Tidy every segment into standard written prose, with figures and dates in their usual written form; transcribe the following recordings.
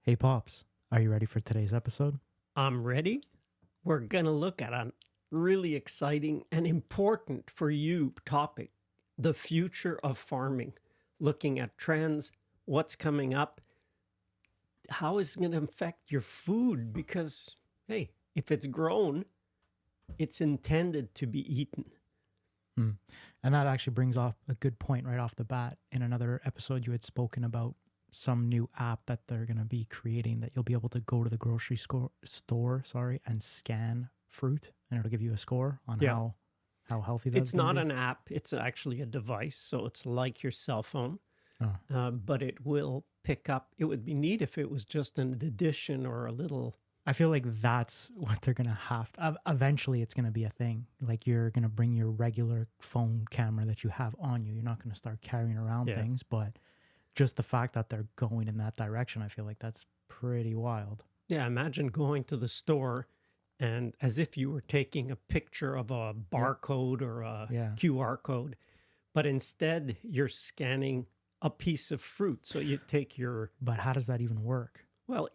Hey Pops, are you ready for today's episode? I'm ready. We're going to look at a really exciting and important for you topic, the future of farming, looking at trends, what's coming up, how is it going to affect your food? Because, hey, if it's grown, it's intended to be eaten. And that actually brings up a good point right off the bat. In another episode, you had spoken about some new app that they're going to be creating that you'll be able to go to the grocery store, and scan fruit, and it'll give you a score on Yeah. how healthy that's It's going not to be. an app, it's actually a device. So it's like your cell phone, Oh. but it will pick up. It would be neat if it was just an addition or a little. I feel like that's what they're going to have. Eventually, it's going to be a thing. Like you're going to bring your regular phone camera that you have on you. You're not going to start carrying around Yeah. things, but just the fact that they're going in that direction, I feel like that's pretty wild. Yeah, imagine going to the store and as if you were taking a picture of a barcode or a Yeah. QR code, but instead you're scanning a piece of fruit. So you take your, But how does that even work? well,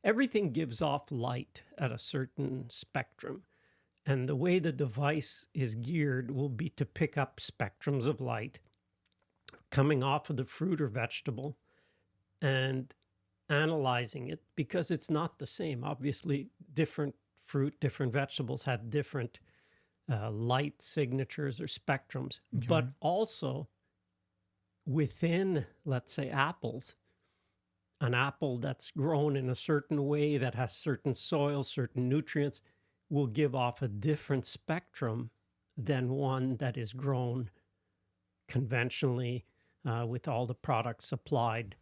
everything gives off light at a certain spectrum. And the way the device is geared will be to pick up spectrums of light coming off of the fruit or vegetable and analyzing it, because it's not the same. Obviously, different fruit, different vegetables have different light signatures or spectrums, but Okay. also within, let's say, apples, an apple that's grown in a certain way that has certain soil, certain nutrients, will give off a different spectrum than one that is grown conventionally with all the products supplied.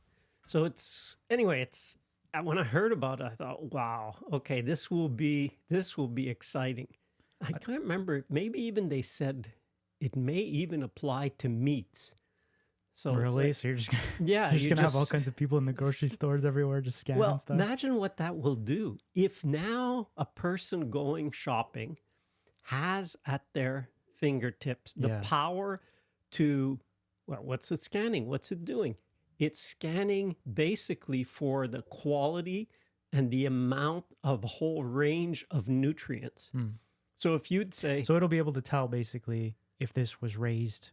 So when I heard about it, I thought, wow, okay, this will be exciting. I can't remember. Maybe even they said it may even apply to meats. So it's Really? like, So you're just gonna, yeah, you're just you gonna have all just- kinds of people in the grocery stores everywhere just scanning well, stuff. imagine what that will do. If now a person going shopping has at their fingertips the Yeah. power to, well, what's it scanning? What's it doing? It's scanning basically for the quality and the amount of a whole range of nutrients. So if you'd say, So it'll be able to tell basically if this was raised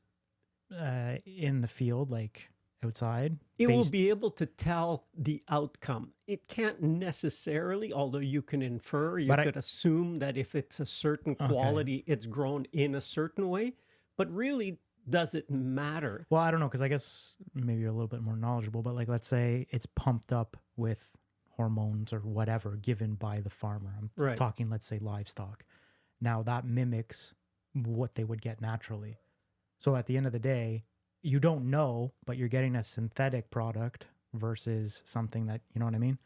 in the field, like outside. it will be able to tell the outcome. It can't necessarily, although you can infer, you But could assume that if it's a certain quality, it's grown in a certain way. But really, does it matter? Well, I don't know, because I guess maybe you're a little bit more knowledgeable, but like let's say it's pumped up with hormones or whatever given by the farmer. I'm Right. talking, let's say, livestock. Now that mimics what they would get naturally. So at the end of the day, you don't know, but you're getting a synthetic product versus something that, you know what I mean?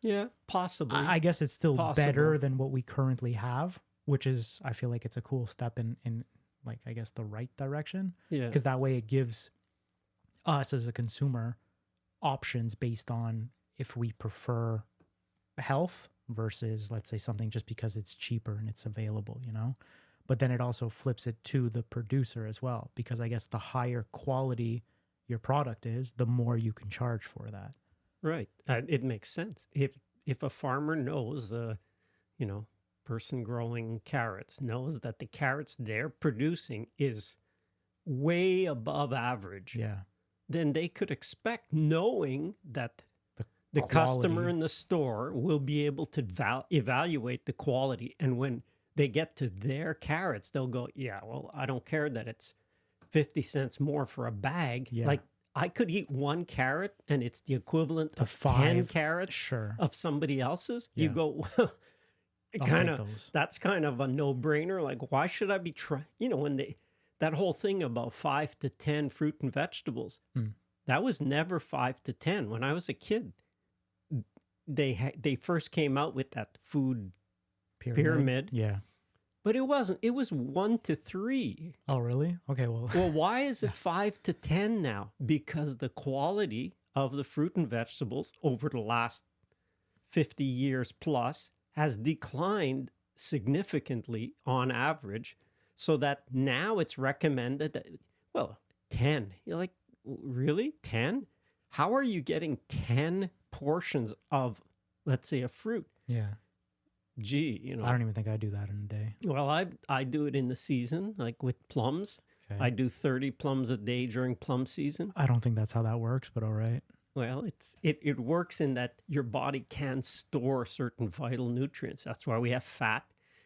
Yeah, possibly. I guess it's still Possible. better than what we currently have, which is, I feel like it's a cool step in like, I guess, the right direction. Yeah. Because that way it gives us as a consumer options based on if we prefer health versus, let's say, something just because it's cheaper and it's available, you know? But then it also flips it to the producer as well, because I guess the higher quality your product is, the more you can charge for that. Right. It makes sense. If a farmer knows, person growing carrots knows that the carrots they're producing is way above average, Yeah. then they could expect, knowing that the quality. customer in the store will be able to evaluate the quality. And when they get to their carrots, they'll go, yeah, well, I don't care that it's 50 cents more for a bag. Yeah. Like, I could eat one carrot and it's the equivalent of 10 5 carrots Sure. of somebody else's. You Yeah. go, well, I'll kind take of, those. that's kind of a no-brainer. Like, why should I be trying? That whole thing about 5 to 10 fruit and vegetables, that was never 5 to 10. When I was a kid, they first came out with that food pyramid. Yeah. But it wasn't. It was 1 to 3. Oh, really? Okay, well. Well, why is it 5 to 10 now? Because the quality of the fruit and vegetables over the last 50 years plus has declined significantly on average, so that now it's recommended that, well, 10. You're like, really? 10? How are you getting 10 portions of, let's say, a fruit. Yeah. Gee, you know. I don't even think I do that in a day. Well, I do it in the season, like with plums. Okay. I do 30 plums a day during plum season. I don't think that's how that works, but all right. Well, it works in that your body can store certain vital nutrients. That's why we have fat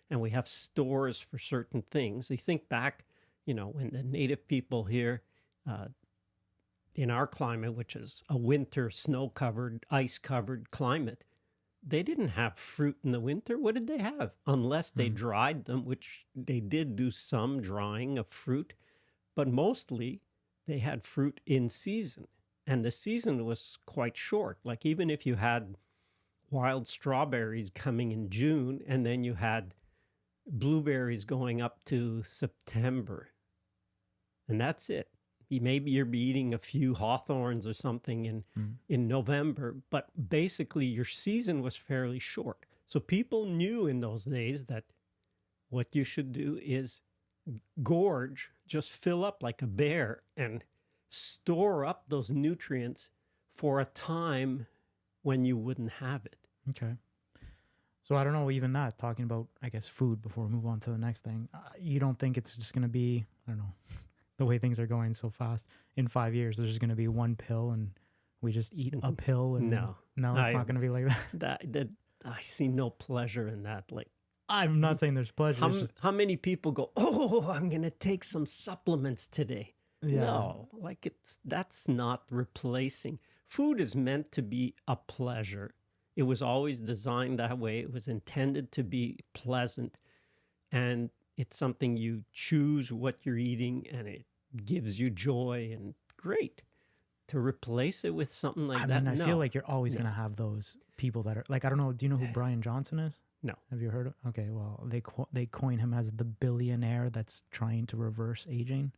and we have stores for certain things. You think back, you know, when the native people here in our climate, which is a winter, snow-covered, ice-covered climate, they didn't have fruit in the winter. What did they have? Unless they dried them, which they did do some drying of fruit, but mostly they had fruit in season. And the season was quite short. Like even if you had wild strawberries coming in June, and then you had blueberries going up to September, and that's it. Maybe you're eating a few hawthorns or something in November, but basically your season was fairly short. So people knew in those days that what you should do is gorge, just fill up like a bear and store up those nutrients for a time when you wouldn't have it. Okay. So I don't know, even that, talking about, I guess, food before we move on to the next thing. You don't think it's just going to be, I don't know, the way things are going so fast, in 5 years, there's just going to be one pill and we just eat a pill? And No, it's not going to be like that. That I see no pleasure in that. Like, I'm not saying there's pleasure. How many people go, oh, I'm going to take some supplements today? Yeah. No, like that's not replacing. Food is meant to be a pleasure. It was always designed that way. It was intended to be pleasant. And it's something you choose what you're eating and it gives you joy, and great. To replace it with something like that, I feel like you're always going to have those people that are like, I don't know, do you know who Brian Johnson is? No. Have you heard of? Okay, well, they coin him as the billionaire that's trying to reverse aging.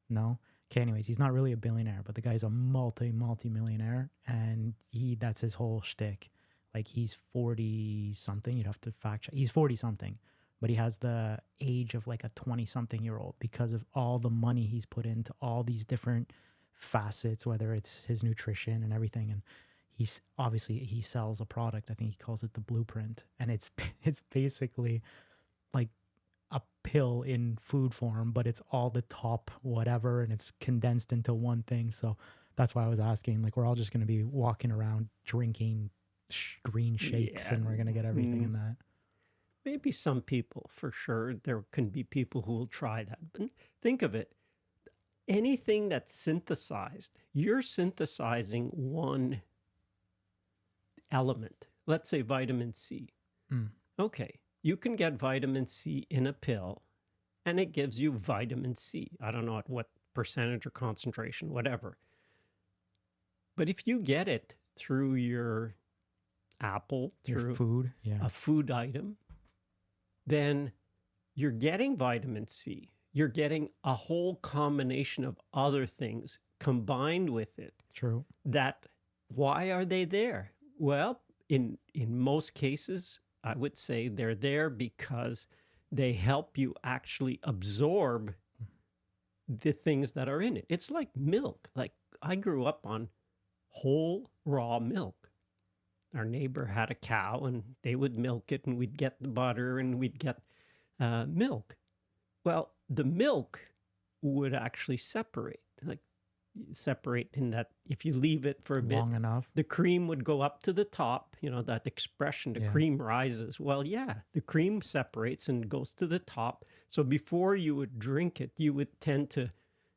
No? Okay, anyways, he's not really a billionaire, but the guy's a multi-millionaire, and that's his whole shtick. Like, he's 40-something. You'd have to fact check. He's 40-something, but he has the age of like a 20-something-year-old because of all the money he's put into all these different facets, whether it's his nutrition and everything. And he sells a product. I think he calls it the Blueprint, and it's basically like a pill in food form, but it's all the top whatever, and it's condensed into one thing. So that's why I was asking, like, we're all just going to be walking around drinking green shakes, and we're going to get everything in that. Maybe some people, for sure, there can be people who will try that. But think of it. Anything that's synthesized, you're synthesizing one element. Let's say vitamin C. Okay, you can get vitamin C in a pill, and it gives you vitamin C. I don't know at what percentage or concentration, whatever. But if you get it through your apple, through your food, a food item, then you're getting vitamin C. You're getting a whole combination of other things combined with it. True. Why are they there? Well, in most cases, I would say they're there because they help you actually absorb the things that are in it. It's like milk. Like, I grew up on whole raw milk. Our neighbor had a cow and they would milk it, and we'd get the butter and we'd get milk. Well, the milk would actually separate in that if you leave it for a bit long enough, the cream would go up to the top. You know, that expression, the cream rises. Well, yeah, the cream separates and goes to the top. So before you would drink it, you would tend to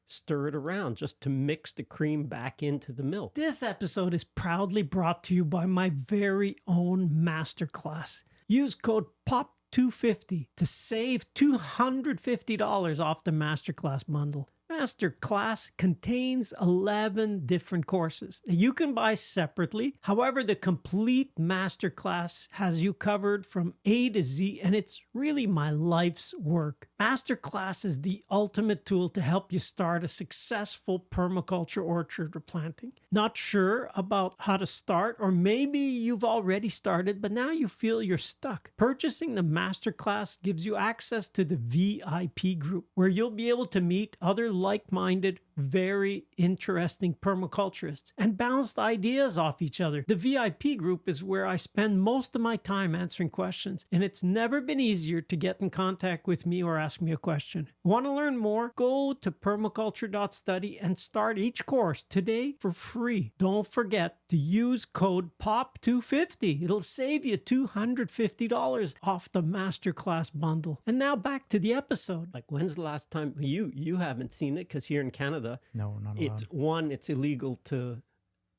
stir it around just to mix the cream back into the milk. This episode is proudly brought to you by my very own masterclass. Use code POP250 to save $250 off the masterclass bundle. Masterclass contains 11 different courses that you can buy separately. However, the complete masterclass has you covered from A to Z, and it's really my life's work. Masterclass is the ultimate tool to help you start a successful permaculture orchard or planting. Not sure about how to start, or maybe you've already started, but now you feel you're stuck. Purchasing the masterclass gives you access to the VIP group, where you'll be able to meet other like-minded very interesting permaculturists and bounced ideas off each other. The VIP group is where I spend most of my time answering questions, and it's never been easier to get in contact with me or ask me a question. Want to learn more? Go to permaculture.study and start each course today for free. Don't forget to use code POP250. It'll save you $250 off the masterclass bundle. And now back to the episode. Like, when's the last time you haven't seen it? Because here in Canada, No, not allowed. it's illegal to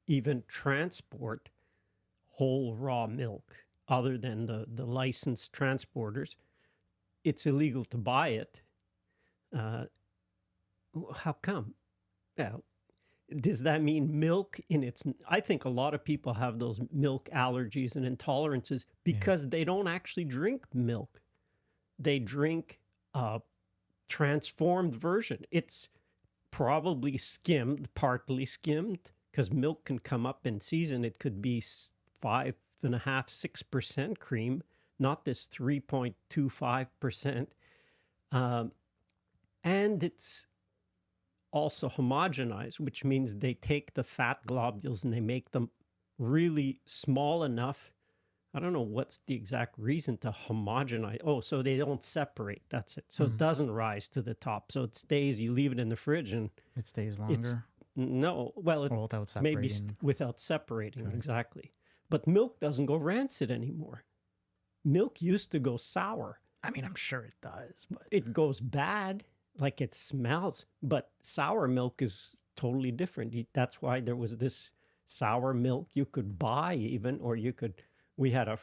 even transport whole raw milk other than the licensed transporters. It's illegal to buy it. How come? Well, does that mean milk in its... I think a lot of people have those milk allergies and intolerances because they don't actually drink milk. They drink a transformed version. It's probably skimmed, partly skimmed, because milk can come up in season. It could be 5.5%, 6% cream, not this 3.25%. And it's also homogenized, which means they take the fat globules and they make them really small enough. I don't know what's the exact reason to homogenize. Oh, so they don't separate. That's it. So it doesn't rise to the top. So it stays, you leave it in the fridge and It stays longer. Without separating. Maybe without separating, right. Exactly. But milk doesn't go rancid anymore. Milk used to go sour. I mean, I'm sure it does, but it goes bad, like it smells. But sour milk is totally different. That's why there was this sour milk you could buy even, or you could... We had a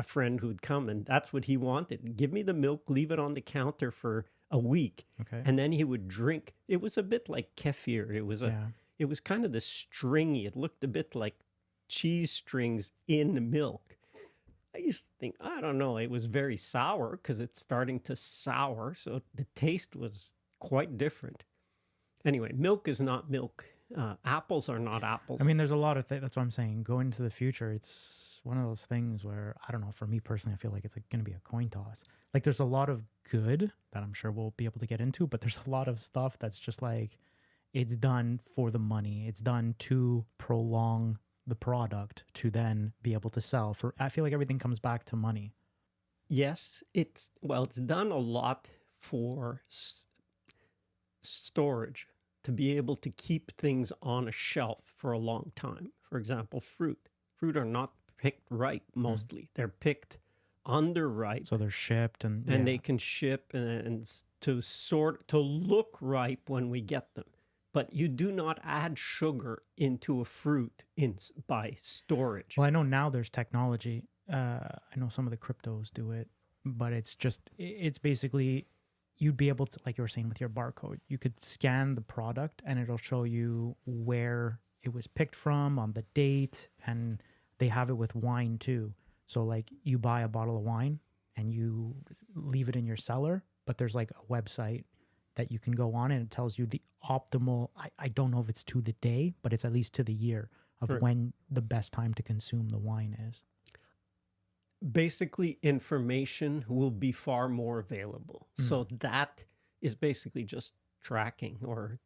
friend who'd come, and that's what he wanted. Give me the milk, leave it on the counter for a week, and then he would drink. It was a bit like kefir. It was kind of the stringy. It looked a bit like cheese strings in milk. I used to think, I don't know, it was very sour because it's starting to sour, so the taste was quite different. Anyway, milk is not milk. Apples are not apples. I mean, there's a lot of things. That's what I'm saying. Going into the future, it's one of those things where, I don't know, for me personally, I feel like it's going to be a coin toss. Like, there's a lot of good that I'm sure we'll be able to get into, but there's a lot of stuff that's just like, it's done for the money. It's done to prolong the product to then be able to sell. I feel like everything comes back to money. Yes, it's done a lot for storage, to be able to keep things on a shelf for a long time. For example, fruit. Fruit are not picked ripe mostly. They're picked underripe. So they're shipped and they can ship and to look ripe when we get them. But you do not add sugar into a fruit by storage. Well, I know now there's technology. I know some of the cryptos do it, but it's basically, you'd be able to, like you were saying with your barcode, you could scan the product and it'll show you where it was picked from, on the date, and they have it with wine too. So like, you buy a bottle of wine and you leave it in your cellar, but there's like a website that you can go on and it tells you the optimal, I don't know if it's to the day, but it's at least to the year of when the best time to consume the wine is. Basically, information will be far more available. So that is basically just tracking or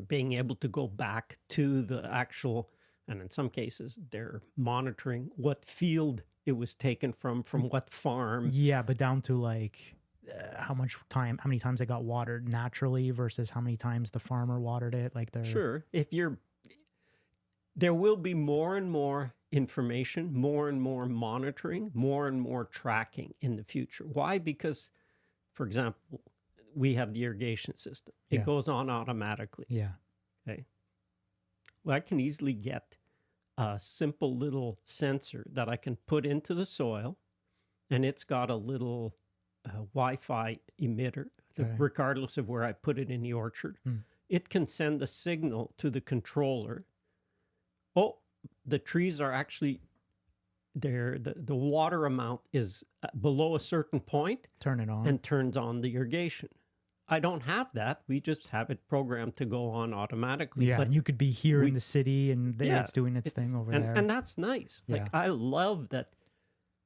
being able to go back to the actual, and in some cases, they're monitoring what field it was taken from what farm. Yeah, but down to like how many times it got watered naturally versus how many times the farmer watered it. Like Sure. There will be more and more information, more and more monitoring, more and more tracking in the future. Why? Because, for example, we have the irrigation system. It goes on automatically. Yeah. Okay. Well, I can easily get a simple little sensor that I can put into the soil, and it's got a little Wi-Fi emitter, regardless of where I put it in the orchard. It can send a signal to the controller. Oh, the trees are actually there. The water amount is below a certain point. Turn it on. And turns on the irrigation. I don't have that. We just have it programmed to go on automatically. Yeah, but and you could be here in the city and it's doing its thing over there. And that's nice. Like, I love that.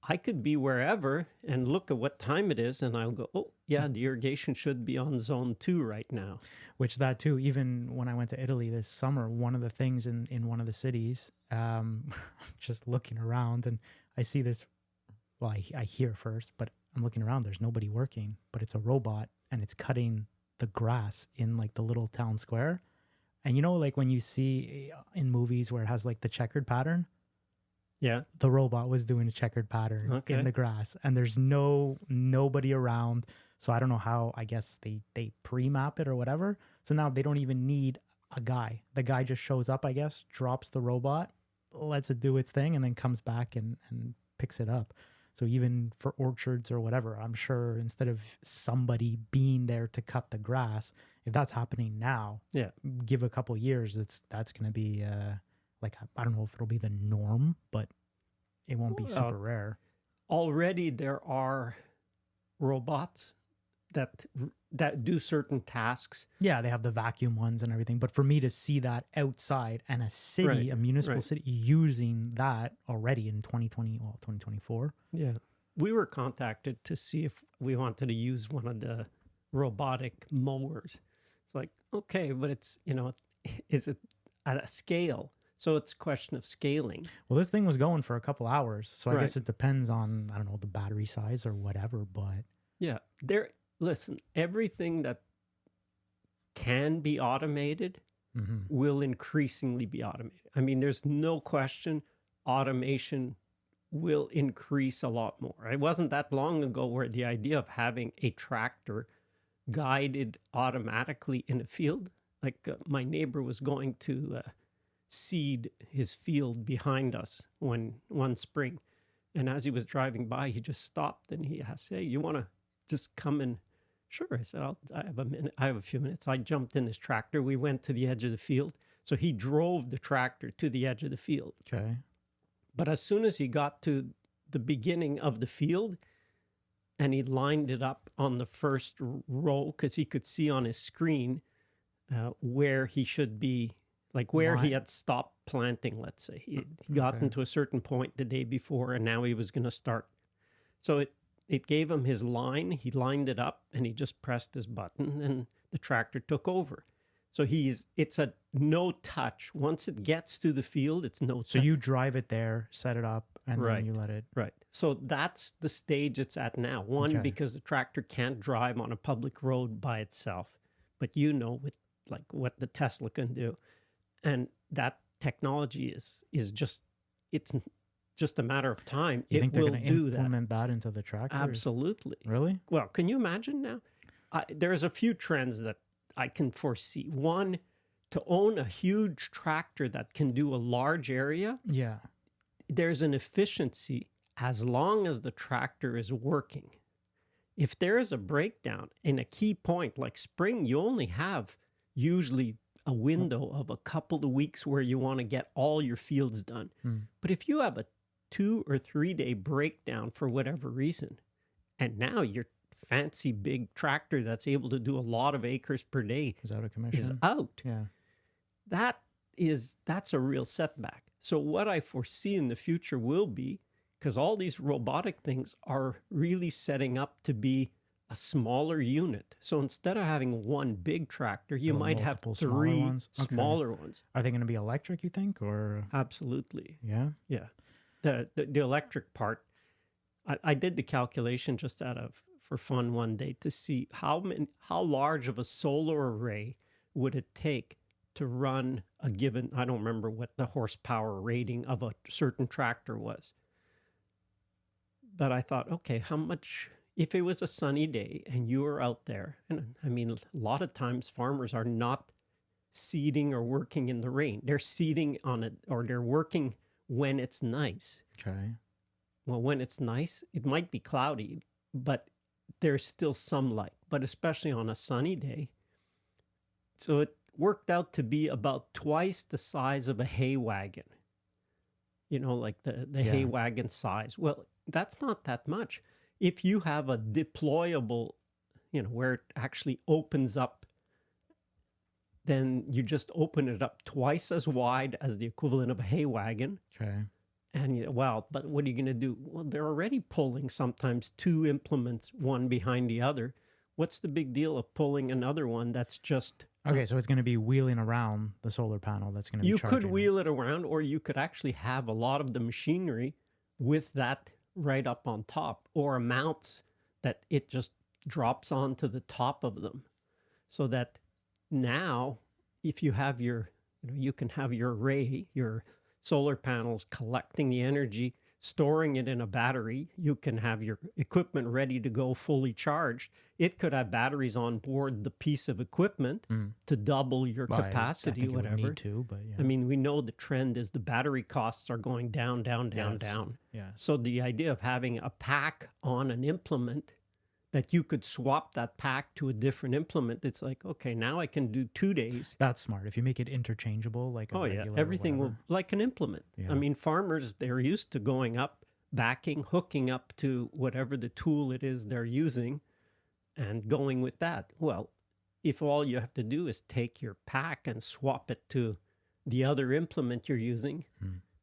I could be wherever and look at what time it is, and I'll go, oh, yeah, the irrigation should be on zone 2 right now. Which that too, even when I went to Italy this summer, one of the things in one of the cities, just looking around and I see this, well, I hear first, but I'm looking around, there's nobody working, but it's a robot and it's cutting the grass in like the little town square. And you know, like when you see in movies where it has like the checkered pattern, Yeah. the robot was doing a checkered pattern in the grass, and there's nobody around. So I don't know how, I guess they pre-map it or whatever. So now they don't even need a guy. The guy just shows up, I guess, drops the robot, lets it do its thing, and then comes back and picks it up. So even for orchards or whatever, I'm sure instead of somebody being there to cut the grass, if that's happening now, give a couple years, that's going to be like, I don't know if it'll be the norm, but it won't be super rare. Already there are robots that do certain tasks. Yeah, they have the vacuum ones and everything. But for me to see that outside and a city, a municipal city using that already in 2024. Yeah. We were contacted to see if we wanted to use one of the robotic mowers. It's like, okay, but it's, is it at a scale? So it's a question of scaling. Well, this thing was going for a couple hours. So I guess it depends on, I don't know, the battery size or whatever, but. Yeah. Listen, everything that can be automated will increasingly be automated. I mean, there's no question automation will increase a lot more. It wasn't that long ago where the idea of having a tractor guided automatically in a field, like my neighbor was going to seed his field behind us one spring. And as he was driving by, he just stopped and he asked, hey, you want to just come and, sure. I said, I have a minute. I have a few minutes. I jumped in his tractor. We went to the edge of the field. So he drove the tractor to the edge of the field. Okay. But as soon as he got to the beginning of the field and he lined it up on the first row, because he could see on his screen where he should be, like where he had stopped planting, let's say. He gotten to a certain point the day before, and now he was going to start. So it gave him his line. He lined it up, and he just pressed his button, and the tractor took over. So it's a no touch. Once it gets to the field, it's no touch. So you drive it there, set it up, and then you let it. Right. So that's the stage it's at now. One, because the tractor can't drive on a public road by itself. But with like what the Tesla can do. And that technology is just, it's just a matter of time. You think they're going to implement that into the tractor? Absolutely. Really? Well, can you imagine now? There's a few trends that I can foresee. One, to own a huge tractor that can do a large area. Yeah. There's an efficiency as long as the tractor is working. If there is a breakdown in a key point like spring, you only have usually a window of a couple of weeks where you want to get all your fields done. But if you have a 2 or 3 day breakdown for whatever reason, and now your fancy big tractor that's able to do a lot of acres per day is out of commission. Is out. Yeah. That's a real setback. So what I foresee in the future will be, because all these robotic things are really setting up to be a smaller unit. So instead of having one big tractor, you might have 3 smaller ones. Are they going to be electric, you think, or? Absolutely. Yeah. Yeah. The electric part, I did the calculation just for fun one day to see how large of a solar array would it take to run a given, I don't remember what the horsepower rating of a certain tractor was. But I thought, okay, how much, if it was a sunny day and you were out there, and I mean, a lot of times farmers are not seeding or working in the rain. They're seeding on it, or they're working when it's nice. Okay. Well, when it's nice, it might be cloudy, but there's still some light, but especially on a sunny day. So it worked out to be about twice the size of a hay wagon. Like the hay wagon size. Well, that's not that much. If you have a deployable, where it actually opens up, then you just open it up twice as wide as the equivalent of a hay wagon. Okay. And well, but what are you going to do? Well, they're already pulling sometimes two implements, one behind the other. What's the big deal of pulling another one that's just... Okay, so it's going to be wheeling around the solar panel that's going to be You charging could wheel it around, or you could actually have a lot of the machinery with that right up on top, or mounts that it just drops onto the top of them. So that now, if you have your, you can have your array, your solar panels collecting the energy, storing it in a battery. You can have your equipment ready to go fully charged. It could have batteries on board the piece of equipment to double your capacity, I think whatever. It would need to, but yeah. I mean, we know the trend is the battery costs are going down, down. Yes. So the idea of having a pack on an implement that you could swap that pack to a different implement, it's like, okay, now I can do 2 days. That's smart. If you make it interchangeable, like a regular everything will, like an implement. Yeah. I mean, farmers, they're used to going up, backing, hooking up to whatever the tool it is they're using and going with that. Well, if all you have to do is take your pack and swap it to the other implement you're using,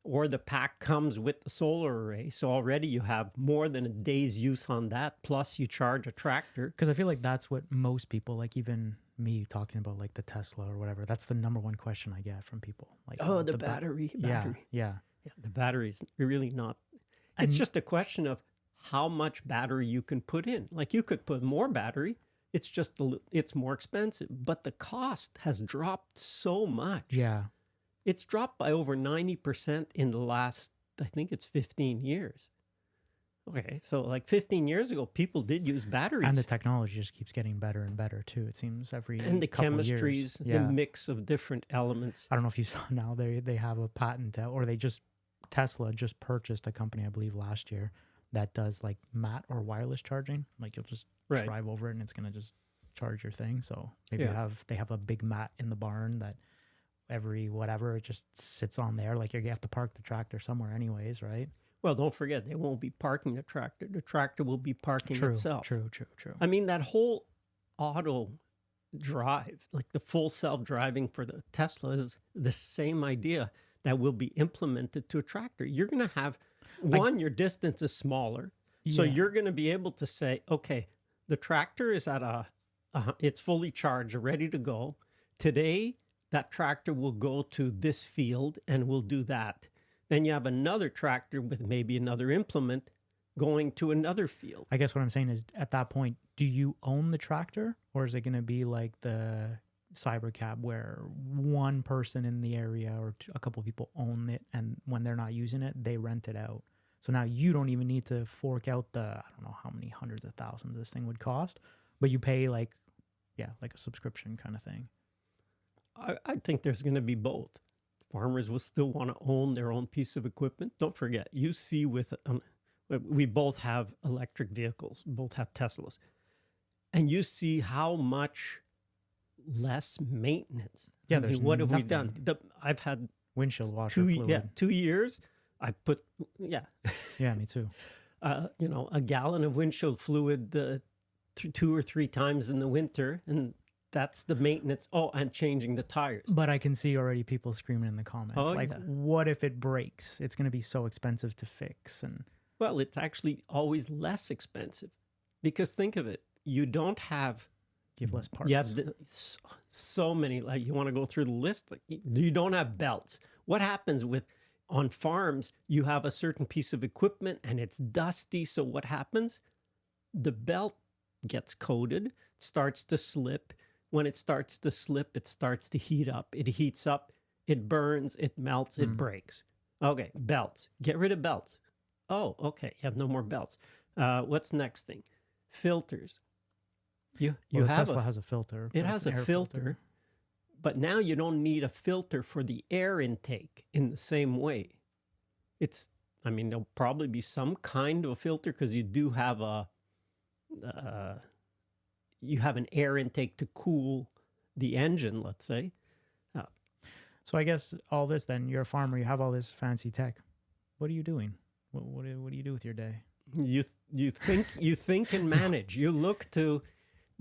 or the pack comes with the solar array, so already you have more than a day's use on that, plus you charge a tractor. Because I feel like that's what most people, like even me talking about like the Tesla or whatever, that's the number one question I get from people. Like, The battery. Yeah. The battery's really not. It's just a question of how much battery you can put in. Like you could put more battery. It's just, it's more expensive. But the cost has dropped so much. Yeah. It's dropped by over 90% in the last, I think it's 15 years. Okay, so like 15 years ago, people did use batteries. And the technology just keeps getting better and better too, it seems, every and the couple chemistries, years. the mix of different elements. I don't know if you saw now, they have a patent out, or Tesla just purchased a company, I believe last year, that does like mat or wireless charging. Like you'll just drive over it and it's going to just charge your thing. So maybe they have a big mat in the barn that every whatever, it just sits on there. Like you have to park the tractor somewhere anyways, right? Well, don't forget, they won't be parking the tractor. The tractor will be parking itself. True. I mean, that whole auto drive, like the full self-driving for the Tesla, is the same idea that will be implemented to a tractor. You're going to have, your distance is smaller. So you're going to be able to say, okay, the tractor is at it's fully charged, ready to go. Today, that tractor will go to this field and will do that. Then you have another tractor with maybe another implement going to another field. I guess what I'm saying is, at that point, do you own the tractor, or is it going to be like the Cybercab where one person in the area or a couple of people own it, and when they're not using it, they rent it out? So now you don't even need to fork out I don't know how many hundreds of thousands this thing would cost, but you pay like a subscription kind of thing. I think there's going to be both. Farmers will still want to own their own piece of equipment. Don't forget, you see we both have electric vehicles, both have Teslas, and you see how much less maintenance. Yeah, there's what nothing. Have we done? I've had windshield washer fluid. Yeah, 2 years. I put Yeah, me too. A gallon of windshield fluid 2 or 3 times in the winter, and that's the maintenance. Oh, and changing the tires. But I can see already people screaming in the comments, what if it breaks? It's going to be so expensive to fix. And well, it's actually always less expensive, because think of it. You don't have... You have less parts. You have so many. Like, you want to go through the list? Like, you don't have belts. What happens on farms? You have a certain piece of equipment and it's dusty. So what happens? The belt gets coated, starts to slip. When it starts to slip, it starts to heat up. It heats up, it burns, it melts, it breaks. Okay, belts. Get rid of belts. Oh, okay. You have no more belts. What's next thing? Filters. Tesla has a filter. It has a filter, but now you don't need a filter for the air intake in the same way. There'll probably be some kind of a filter, because you do have you have an air intake to cool the engine, let's say. So I guess all this, then you're a farmer, you have all this fancy tech. What are you doing? What do you do with your day? You think and manage. You look to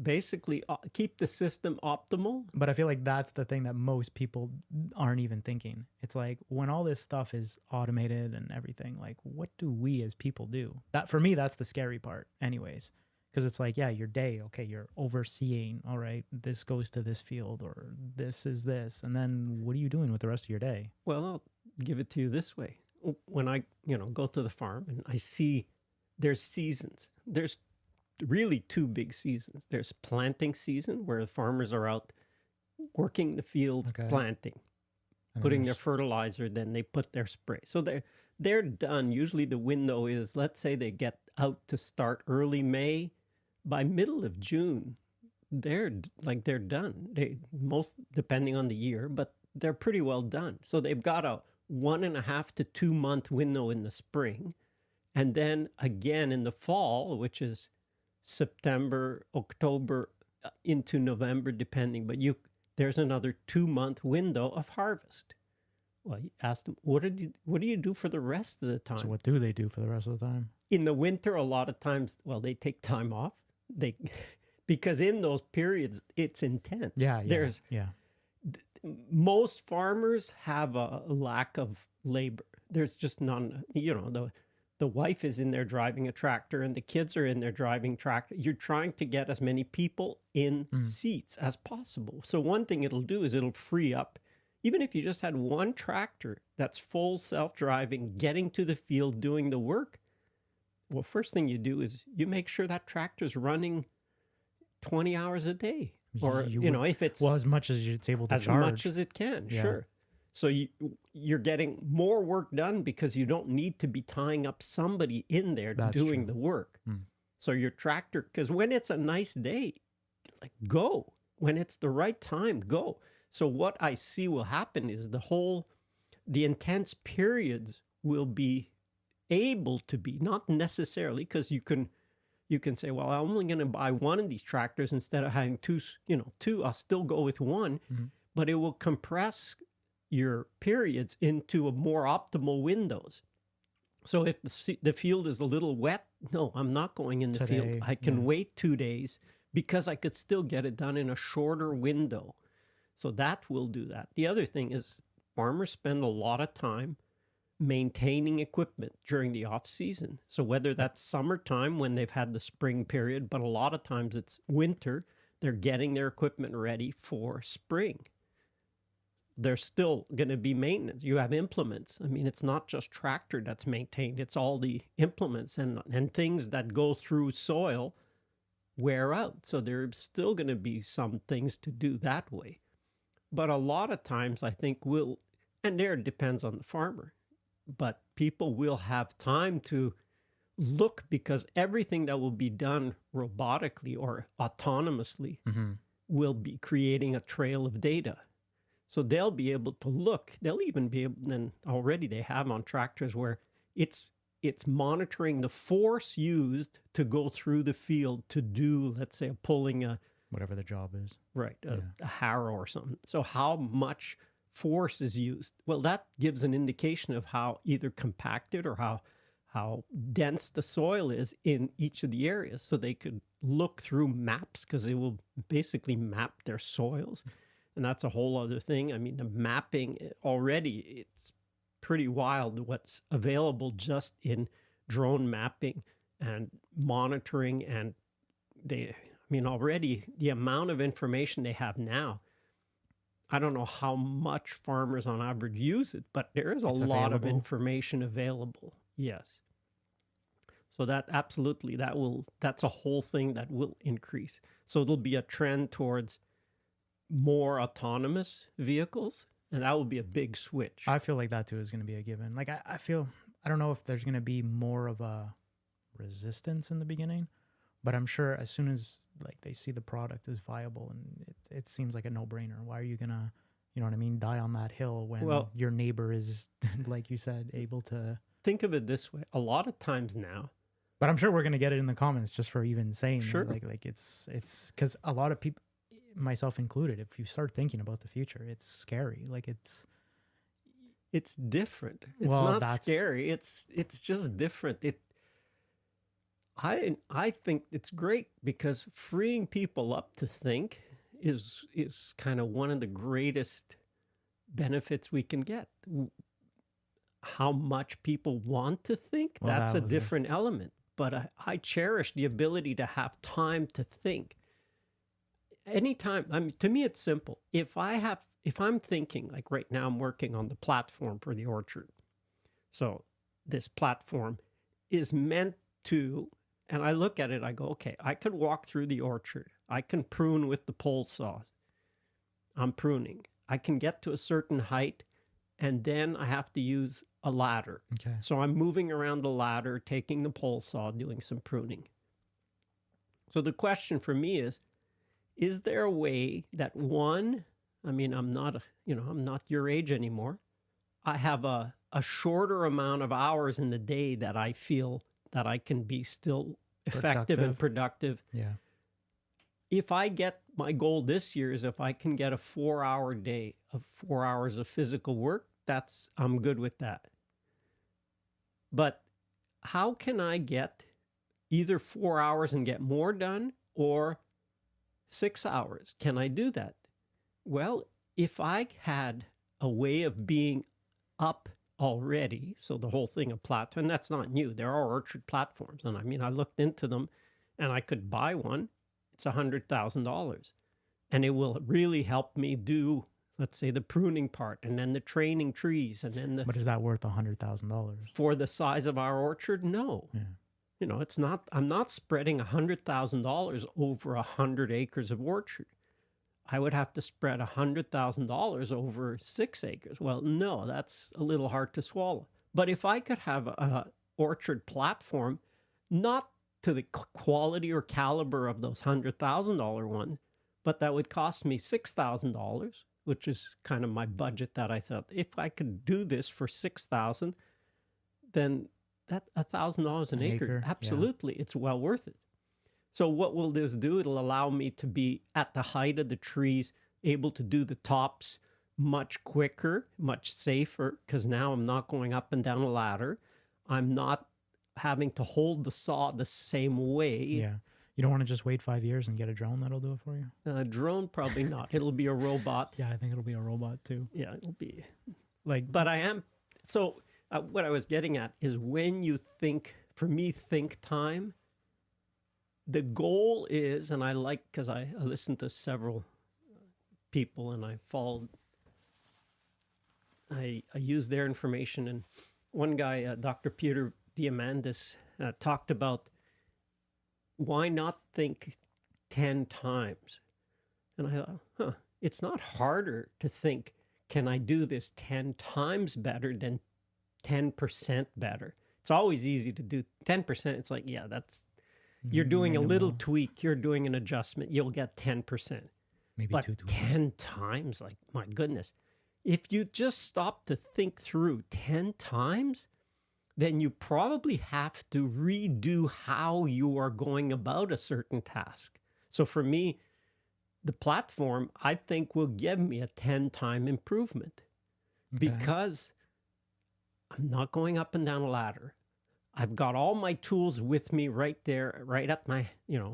basically keep the system optimal. But I feel like that's the thing that most people aren't even thinking. It's like when all this stuff is automated and everything, like what do we as people do? That for me, that's the scary part anyways. Because it's like, yeah, your day, okay, you're overseeing, all right, this goes to this field or this is this. And then what are you doing with the rest of your day? Well, I'll give it to you this way. When I, go to the farm and I see there's seasons, there's really two big seasons. There's planting season where the farmers are out working the field, planting, putting their fertilizer, then they put their spray. So they're done. Usually the window is, let's say they get out to start early May. By middle of June, they're done. They most depending on the year, but they're pretty well done. So they've got a 1.5 to 2 month window in the spring, and then again in the fall, which is September, October into November, depending. But there's another 2 month window of harvest. Well, you asked them, what do you do for the rest of the time? So what do they do for the rest of the time? In the winter, a lot of times, they take time off. Because in those periods, it's intense. Most farmers have a lack of labor. There's just none. The wife is in there driving a tractor and the kids are in there driving tractor. You're trying to get as many people in seats as possible. So one thing it'll do is it'll free up. Even if you just had one tractor that's full self-driving, getting to the field, doing the work, well, first thing you do is you make sure that tractor's running 20 hours a day. Or, if it's... Well, as much as it's able to charge. As much as it can, sure. So you're getting more work done because you don't need to be tying up somebody in there doing the work. So your tractor, because when it's a nice day, go. When it's the right time, go. So what I see will happen is the intense periods will be able to be, not necessarily, because you can say, well, I'm only going to buy one of these tractors instead of having two, I'll still go with one, but it will compress your periods into a more optimal windows. So if the field is a little wet, no, I'm not going in the field. I can wait 2 days because I could still get it done in a shorter window. So that will do that. The other thing is farmers spend a lot of time maintaining equipment during the off season. So whether that's summertime when they've had the spring period, but a lot of times it's winter, they're getting their equipment ready for spring. There's still going to be maintenance. You have implements. I mean, it's not just tractor that's maintained. It's all the implements and things that go through soil wear out. So there's still going to be some things to do that way. But a lot of times I think and there it depends on the farmer, but people will have time to look because everything that will be done robotically or autonomously will be creating a trail of data. So they'll be able to look. They'll even be able, and already they have on tractors where it's monitoring the force used to go through the field to do, let's say, pulling whatever the job is. Right, a harrow or something. So how much force is used? Well, that gives an indication of how either compacted or how dense the soil is in each of the areas. So they could look through maps because they will basically map their soils. And that's a whole other thing. I mean, the mapping already, it's pretty wild what's available just in drone mapping and monitoring. And already the amount of information they have now, I don't know how much farmers on average use it, but there is a lot of information available. Yes. So that absolutely, that's a whole thing that will increase. So there'll be a trend towards more autonomous vehicles, and that will be a big switch. I feel like that too is going to be a given. Like I don't know if there's going to be more of a resistance in the beginning, but I'm sure as soon as like they see the product is viable and it seems like a no-brainer. Why are you gonna, you know what I mean, die on that hill when your neighbor is, like you said, able to? Think of it this way: a lot of times now. But I'm sure we're gonna get it in the comments just for even saying sure. Like it's because a lot of people, myself included, if you start thinking about the future, it's scary. Like it's different. It's not scary. It's just different. I think it's great because freeing people up to think is kind of one of the greatest benefits we can get. How much people want to think, Well, that's that a was different element. But I cherish the ability to have time to think. Anytime, I mean, to me, it's simple. If I'm thinking, like right now, I'm working on the platform for the orchard. So this platform is meant to, and I look at it, I go, okay, I could walk through the orchard. I can prune with the pole saws. I'm pruning. I can get to a certain height, and then I have to use a ladder. Okay. So I'm moving around the ladder, taking the pole saw, doing some pruning. So the question for me is there a way that one, I mean, I'm not your age anymore. I have a shorter amount of hours in the day that I feel that I can be still effective and productive. Yeah. If I get, my goal this year is if I can get a 4-hour day of 4 hours of physical work, I'm good with that. But how can I get either 4 hours and get more done, or 6 hours? Can I do that? Well, if I had a way of being up already, so the whole thing of platform, and that's not new. There are orchard platforms. And I mean, I looked into them and I could buy one. It's $100,000. And it will really help me do, let's say, the pruning part, and then the training trees, and then But is that worth $100,000? For the size of our orchard? No. Yeah. You know, it's not, I'm not spreading $100,000 over 100 acres of orchard. I would have to spread $100,000 over 6 acres. Well, no, that's a little hard to swallow. But if I could have an orchard platform, not to the quality or caliber of those $100,000 ones, but that would cost me $6,000, which is kind of my budget, that I thought, if I could do this for $6,000, then that $1,000 an acre, absolutely, it's well worth it. So what will this do? It'll allow me to be at the height of the trees, able to do the tops much quicker, much safer, because now I'm not going up and down a ladder. I'm not having to hold the saw the same way. Yeah. You don't want to just wait 5 years and get a drone that'll do it for you? A drone, probably not. It'll be a robot. Yeah, I think it'll be a robot too. Yeah, it'll be. Like, but I am, so what I was getting at is, when you think, for me, think time, the goal is, and I like, because I listened to several people and I followed, I used their information, and one guy, Dr. Peter Diamandis, talked about, why not think 10 times? And I thought, it's not harder to think, can I do this 10 times better than 10% better? It's always easy to do 10%. It's like, yeah, that's, you're doing a little tweak, you're doing an adjustment, you'll get 10%. Maybe but 2 tweaks. 10 times, like, my goodness. If you just stop to think through 10 times, then you probably have to redo how you are going about a certain task. So for me, the platform, I think, will give me a 10-time improvement, because I'm not going up and down a ladder. I've got all my tools with me right there, right at my,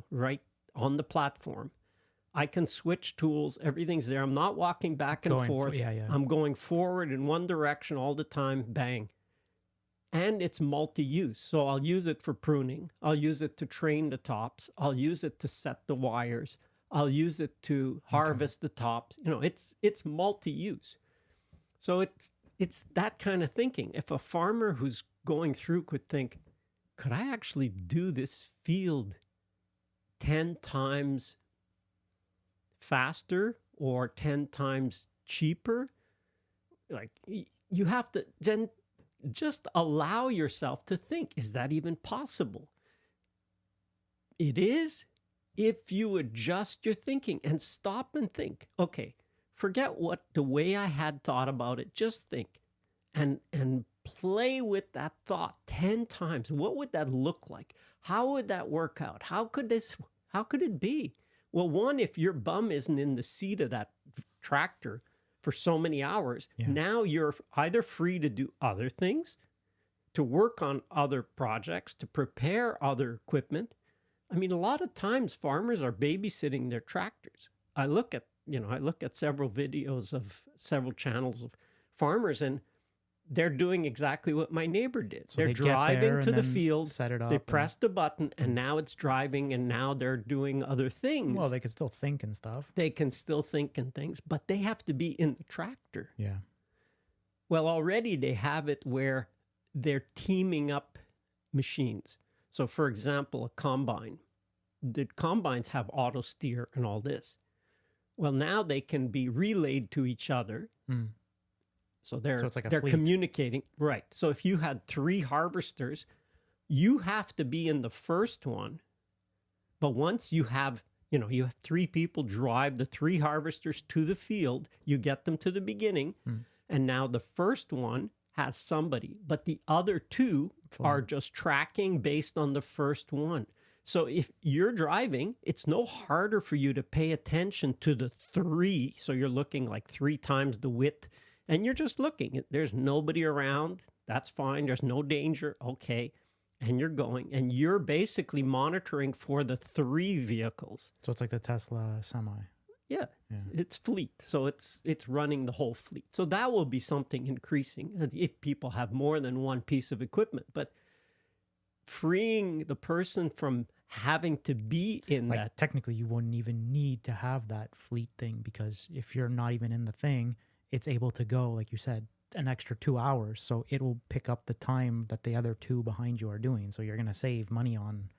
right on the platform. I can switch tools. Everything's there. I'm not walking back and forth. I'm going forward in one direction all the time. Bang. And it's multi-use. So I'll use it for pruning. I'll use it to train the tops. I'll use it to set the wires. I'll use it to harvest the tops. It's multi-use. So it's that kind of thinking. If a farmer who's going through could think, could I actually do this field 10 times faster or 10 times cheaper? Like, you have to then just allow yourself to think, is that even possible? It is, if you adjust your thinking and stop and think, okay, forget what the way I had thought about it, just think and play with that thought 10 times. What would that look like? How would that work out? How could it be? Well, one, if your bum isn't in the seat of that tractor for so many hours, now you're either free to do other things, to work on other projects, to prepare other equipment. I mean, a lot of times farmers are babysitting their tractors. I look at several videos of several channels of farmers, and they're doing exactly what my neighbor did. So they're they get driving there to and the then field, set it up. they press the button, and now it's driving, and now they're doing other things. Well, they can still think and stuff. They can still think and things, but they have to be in the tractor. Yeah. Well, already they have it where they're teaming up machines. So, for example, a combine. The combines have auto steer and all this. Well, now they can be relayed to each other. Mm. So it's like they're fleet. Communicating. Right. So if you had 3 harvesters, you have to be in the first one. But once you have 3 people drive the 3 harvesters to the field, you get them to the beginning. Mm. And now the first one has somebody, but the other 2 are just tracking based on the first one. So if you're driving, it's no harder for you to pay attention to the 3. So you're looking like 3 times the width, and you're just looking. There's nobody around. That's fine. There's no danger. Okay. And you're going, and you're basically monitoring for the 3 vehicles. So it's like the Tesla Semi. Yeah. It's fleet. So it's running the whole fleet. So that will be something increasing if people have more than one piece of equipment. But freeing the person from having to be in that. Technically, you wouldn't even need to have that fleet thing, because if you're not even in the thing, it's able to go, like you said, an extra 2 hours. So it will pick up the time that the other 2 behind you are doing. So you're going to save money on.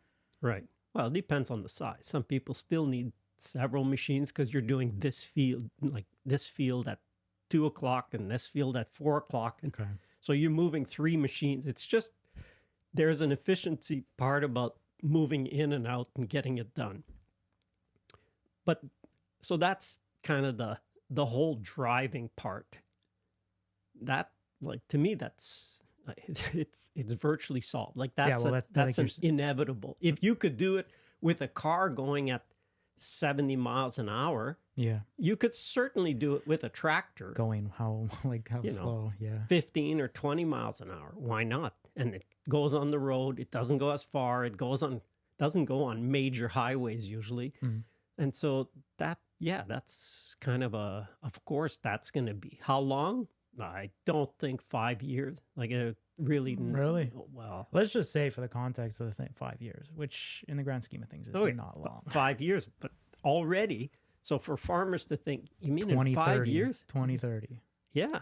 Right. Well, it depends on the size. Some people still need several machines because you're doing this field, like this field at 2 o'clock and this field at 4 o'clock. Okay. So you're moving 3 machines. It's just, there's an efficiency part about moving in and out and getting it done. But so that's kind of the whole driving part. That, like, to me, that's it's virtually solved. Like that's inevitable. If you could do it with a car going at 70 miles an hour, you could certainly do it with a tractor going how slow, 15 or 20 miles an hour. Why not? And it goes on the road. It doesn't go as far. Doesn't go on major highways usually. And so that's kind of of course that's going to be how long? I don't think 5 years. Like really. Well, let's just say for the context of the thing, 5 years, which in the grand scheme of things is not long. 5 years, but already. So for farmers to think, you mean in 5 years? 2030. Yeah.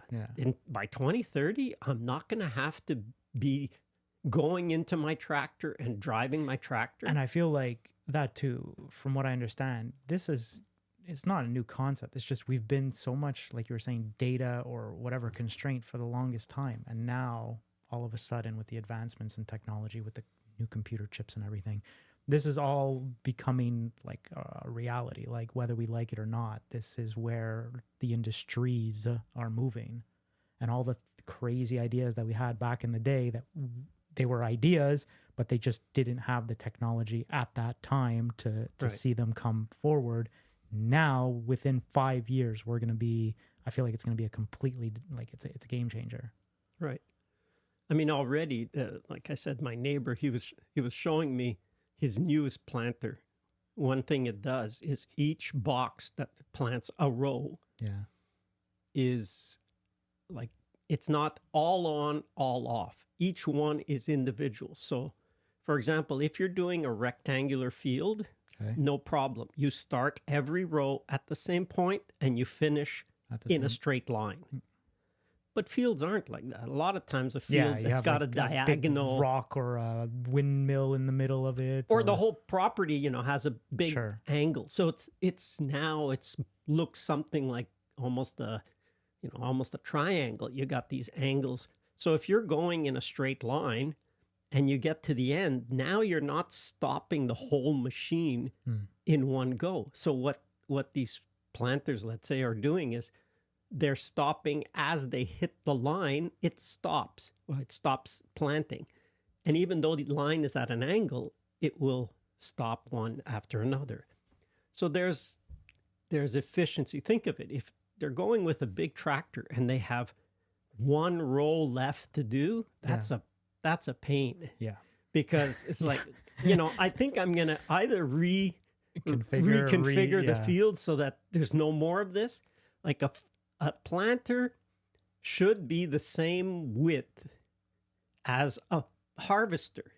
By 2030, I'm not going to have to be going into my tractor and driving my tractor. And I feel like that too, from what I understand, it's not a new concept. It's just we've been so much, like you were saying, data or whatever constraint for the longest time. And now all of a sudden with the advancements in technology, with the new computer chips and everything, this is all becoming like a reality. Like whether we like it or not, this is where the industries are moving. And all the crazy ideas that we had back in the day, that they were ideas, but they just didn't have the technology at that time to see them come forward. Now, within 5 years, I feel like it's going to be a completely, like it's a game changer. Right. I mean, already, like I said, my neighbor, he was showing me his newest planter. One thing it does is each box that plants a row is like, it's not all on, all off. Each one is individual. So, for example, if you're doing a rectangular field, no problem. You start every row at the same point and you finish in a straight line. But fields aren't like that. A lot of times a field that's got like a diagonal big rock or a windmill in the middle of it, or the whole property, has a big angle. So it's looks something like almost a triangle. You got these angles. So if you're going in a straight line and you get to the end, now you're not stopping the whole machine in one go. So what these planters, let's say, are doing is they're stopping as they hit the line. It stops. Well, it stops planting. And even though the line is at an angle, it will stop one after another. So there's efficiency. Think of it. If they're going with a big tractor and they have one row left to do, that's a that's a pain. Yeah. Because it's like, you know, I think I'm going to either reconfigure the field so that there's no more of this. Like a planter should be the same width as a harvester.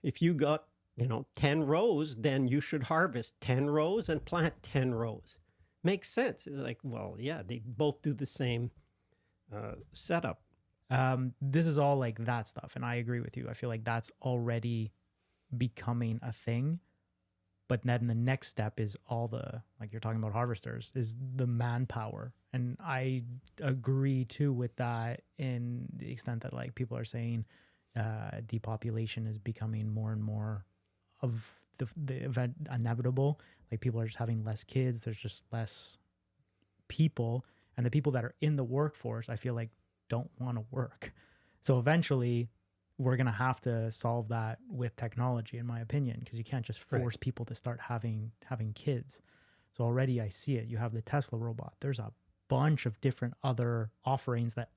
If you got, you know, 10 rows, then you should harvest 10 rows and plant 10 rows. Makes sense. It's like, well, yeah, they both do the same setup. This is all like that stuff, and I agree with you. I feel like that's already becoming a thing. But then the next step is all the, like you're talking about harvesters, is the manpower. And I agree too with that in the extent that like people are saying depopulation is becoming more and more of the event inevitable. Like people are just having less kids. There's just less people. And the people that are in the workforce, I feel like don't want to work. So eventually we're going to have to solve that with technology, in my opinion, because you can't just force people to start having kids. So already I see it. You have the Tesla robot. There's a bunch of different other offerings that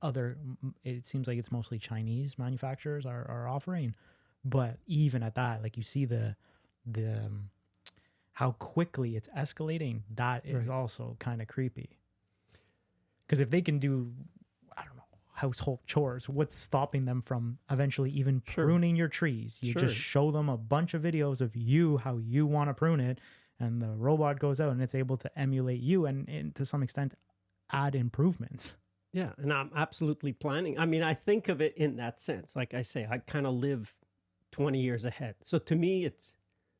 it seems like it's mostly Chinese manufacturers are offering. But even at that, like you see the how quickly it's escalating, that is also kind of creepy. Because if they can do, I don't know, household chores, what's stopping them from eventually even pruning your trees? You just show them a bunch of videos of how you want to prune it, and the robot goes out and it's able to emulate you and to some extent add improvements. Yeah, and I'm absolutely planning. I mean, I think of it in that sense. Like I say, I kind of live 20 years ahead. So to me,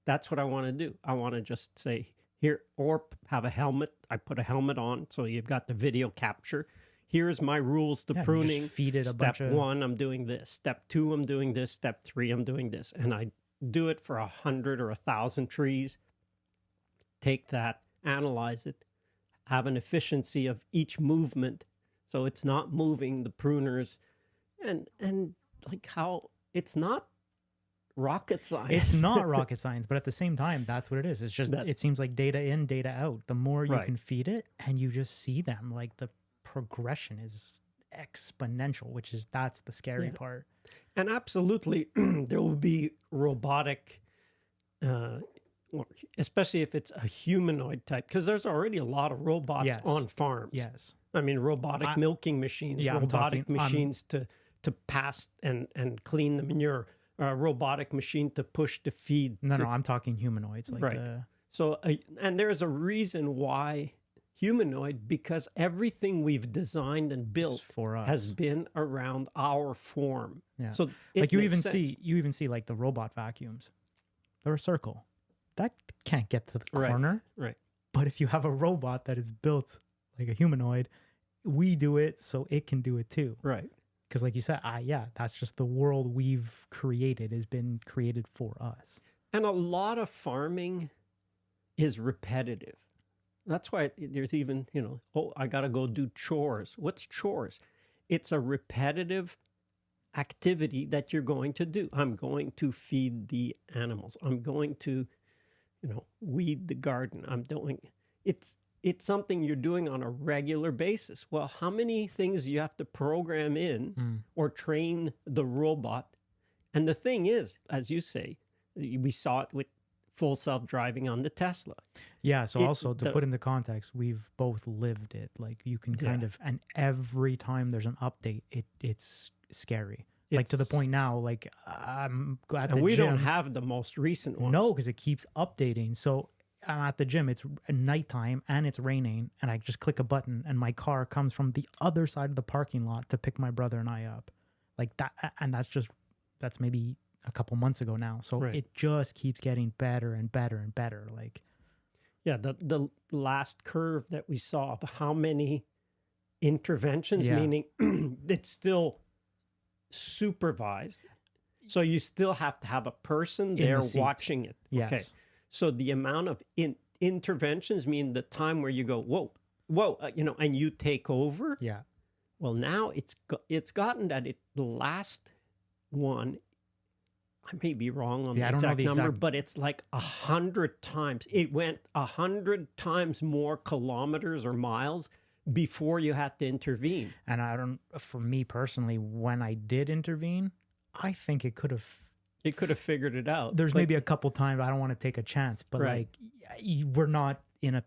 that's what I want to do. I want to just say here, or have a helmet. I put a helmet on, so you've got the video capture. Here's my rules to pruning. Feed it Step 1, I'm doing this. Step 2, I'm doing this. Step 3, I'm doing this. And I do it for 100 or 1,000 trees. Take that, analyze it, have an efficiency of each movement, so it's not moving the pruners, and like how it's not rocket science. It's not rocket science, but at the same time, that's what it is. It's just it seems like data in, data out. The more you can feed it, and you just see them, like the progression is exponential, that's the scary part. And absolutely, there will be robotic, especially if it's a humanoid type, because there's already a lot of robots on farms. Yes. I mean, robotic milking machines, robotic machines to pass and clean the manure, robotic machine to push the feed. No, I'm talking humanoids. Like So, and there's a reason why humanoid, because everything we've designed and built for us has been around our form. Yeah. So like you even see like the robot vacuums. They're a circle. That can't get to the corner. Right. But if you have a robot that is built like a humanoid, we do it so it can do it too. Right. Because like you said, that's just the world we've created, has been created for us. And a lot of farming is repetitive. That's why there's even, I got to go do chores. What's chores? It's a repetitive activity that you're going to do. I'm going to feed the animals. I'm going to, weed the garden. It's something you're doing on a regular basis. Well, how many things do you have to program in or train the robot? And the thing is, as you say, we saw it with full self-driving on the Tesla. Yeah, so also to put into context, we've both lived it. Like you can kind of, and every time there's an update, it's scary. Like to the point now, like I'm at the gym. And we don't have the most recent ones. No, because it keeps updating. So I'm at the gym, it's nighttime and it's raining, and I just click a button and my car comes from the other side of the parking lot to pick my brother and I up. Like that, and that's maybe a couple months ago now. So it just keeps getting better and better and better. Like, yeah, the last curve that we saw of how many interventions, meaning it's still supervised. So you still have to have a person there watching it. Yes. Okay. So the amount of interventions mean the time where you go, whoa, and you take over. Yeah. Well, now it's gotten that the last one, I may be wrong on the exact number, but it's like 100 times. It went 100 times more kilometers or miles before you had to intervene. And for me personally, when I did intervene, I think it could have. It could have figured it out. There's maybe a couple times I don't want to take a chance, but Right. like we're not in a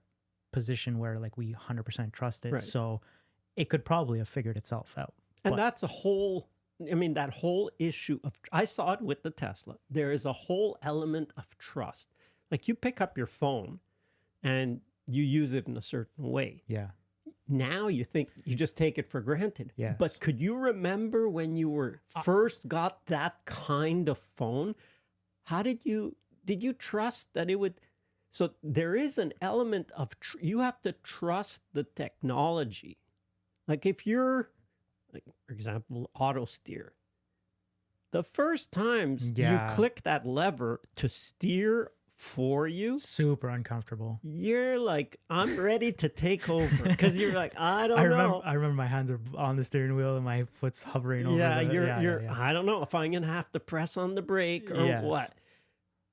position where like we 100% trust it. Right. So it could probably have figured itself out. And But- that's a whole, I mean, that whole issue of, I saw it with the Tesla. There is a whole element of trust. Like you pick up your phone and you use it in a certain way. Yeah. Now you think you just take it for granted. Yes. But could you remember when you were first got that kind of phone? How did you trust that it would? So there is an element of, you have to trust the technology. Like if you're, like, for example, auto steer, the first times Yeah. you click that lever to steer for you, Super uncomfortable. you're like, I'm ready to take over because you're like, I don't I know. remember my hands are on the steering wheel and my foot's hovering over. Yeah, the, you're. I don't know if I'm gonna have to press on the brake or Yes. what.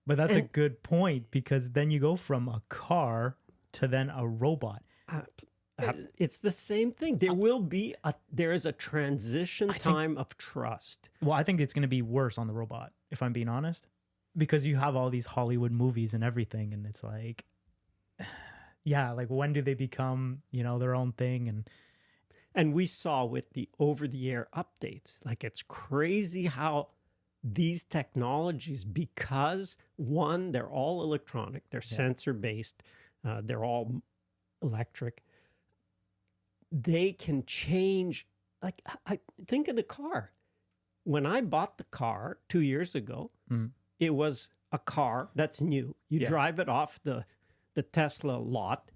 But that's a And- good point because then you go from a car to then a robot. It's the same thing. There is a transition time of trust. Well, I think it's going to be worse on the robot, if I'm being honest, because you have all these Hollywood movies and everything, and it's like, yeah, like when do they become, their own thing? And we saw with the over-the-air updates, like it's crazy how these technologies, because one, they're all electronic, they're sensor-based, they're all electric, they can change. Like I think of the car. When I bought the car 2 years ago, it was a car that's new. You drive it off the Tesla lot,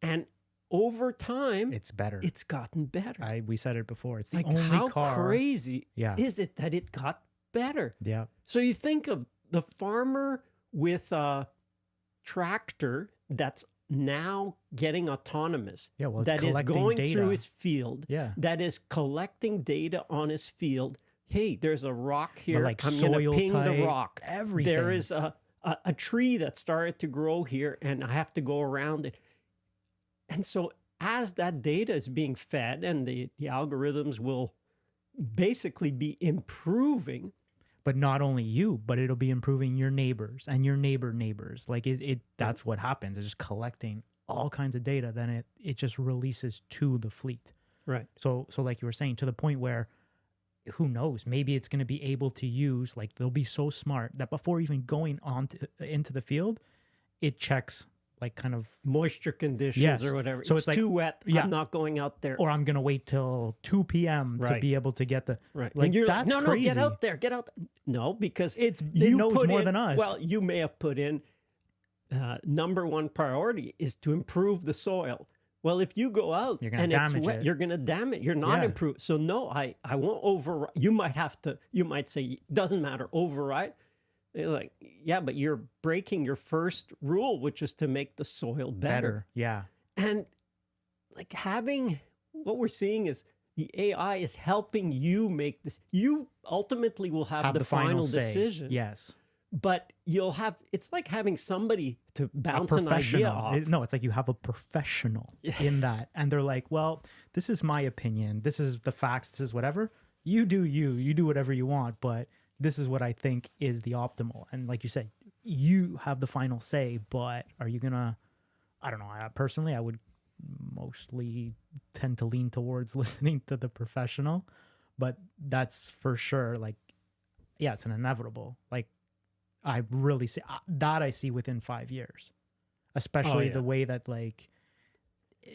and over time, It's better. it's gotten better. We said it before. It's the Like, only how car. crazy Yeah. is it that it got better? Yeah. So you think of the farmer with a tractor that's now getting autonomous, Yeah. Well, it's that is collecting going data. through his field, Yeah. that is collecting data on his field. Hey, there's a rock here. like I'm going to soil ping type, the rock. everything. There is a tree that started to grow here, and I have to go around it. And so as that data is being fed and the algorithms will basically be improving. But not only you, but it'll be improving your neighbors and your neighbors. Like that's what happens. It's just collecting all kinds of data. Then it just releases to the fleet. Right. So like you were saying, to the point where who knows, maybe it's going to be able to use, like they'll be so smart that before even going on into the field, it checks like kind of, Moisture conditions Yes. or whatever. So it's it's like- too wet. yeah. I'm not going out there. or I'm going to wait till 2 p.m. to Right. be able to get the, Right. like, And you're that's like, no, get crazy. out there, get out. No, because it you knows put more in- than us. Well, you may have put in number one priority is to improve the soil. Well, if you go out You're gonna and it's damage wet, it. you're going to damage. You're not Yeah. improved. So no, I won't override. You might say, doesn't matter, override. They're like, yeah, but you're breaking your first rule, which is to make the soil better. Yeah. And like what we're seeing is the AI is helping you make this. You ultimately will have the final say. decision. Yes. But it's like having somebody to A bounce an idea professional. off. No, it's like you have a professional in that. And they're like, well, this is my opinion. This is the facts. This is whatever. You do whatever you want. But this is what I think is the optimal. And like you said, you have the final say. But are you going to, I don't know. Personally, I would mostly tend to lean towards listening to the professional. But that's for sure. Like, yeah, it's an inevitable. Like, I really see that. I see within 5 years, especially yeah. the way that, like,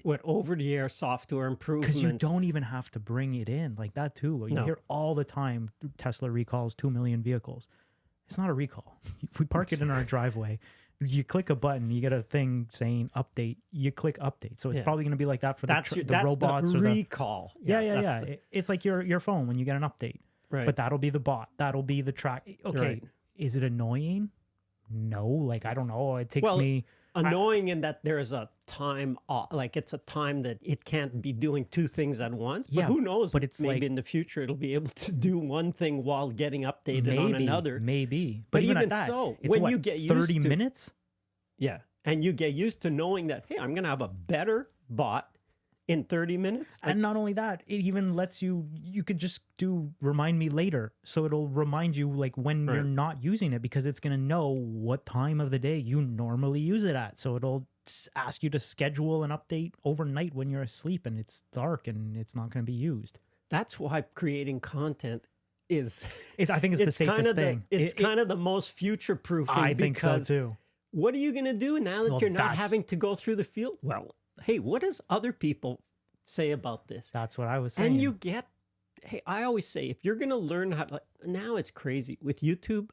What over-the-air software improvements. because you don't even have to bring it in like that too. You No. hear all the time Tesla recalls 2 million vehicles. It's not a recall. We park it in our driveway. You click a button, you get a thing saying update. You click update. So it's Yeah. probably going to be like that for That's the that's robots the or the recall. yeah. that's It's like your phone when you get an update. Right. But that'll be the bot. That'll be the track. Okay. Right. Is it annoying? No. Like, I don't know. It takes Well, me. annoying in that there is a time off, like it's a time that it can't be doing two things at once. But Yeah, who knows? but it's maybe like- in the future it'll be able to do one thing while getting updated on another. Maybe. But even, even at that, so, it's when what, you get used 30 to- minutes? Yeah, and you get used to knowing that, hey, I'm going to have a better bot in 30 minutes. And not only that, it even lets you could just do remind me later. So it'll remind you like when you're not using it, because it's going to know what time of the day you normally use it at. So it'll ask you to schedule an update overnight when you're asleep and it's dark and it's not going to be used. That's why creating content is, I think it's the safest thing. It's kind of the most future-proofing. I think so too. What are you going to do now that you're not having to go through the field? Well, hey, what does other people say about this? That's what I was saying. And you get, hey, I always say, if you're going to learn how to, like, now it's crazy. With YouTube,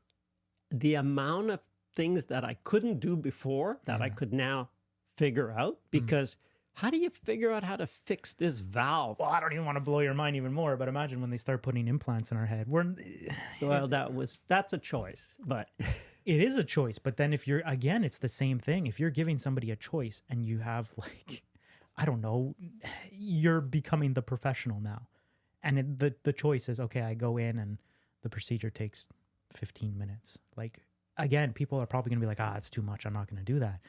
the amount of things that I couldn't do before that I could now figure out, because how do you figure out how to fix this valve? Well, I don't even want to blow your mind even more, but imagine when they start putting implants in our head. Well, that's a choice, but it is a choice. But then if you're, again, it's the same thing. If you're giving somebody a choice and you have like, I don't know, you're becoming the professional now. And the choice is, okay, I go in and the procedure takes 15 minutes. Like, again, people are probably going to be like, it's too much. I'm not going to do that.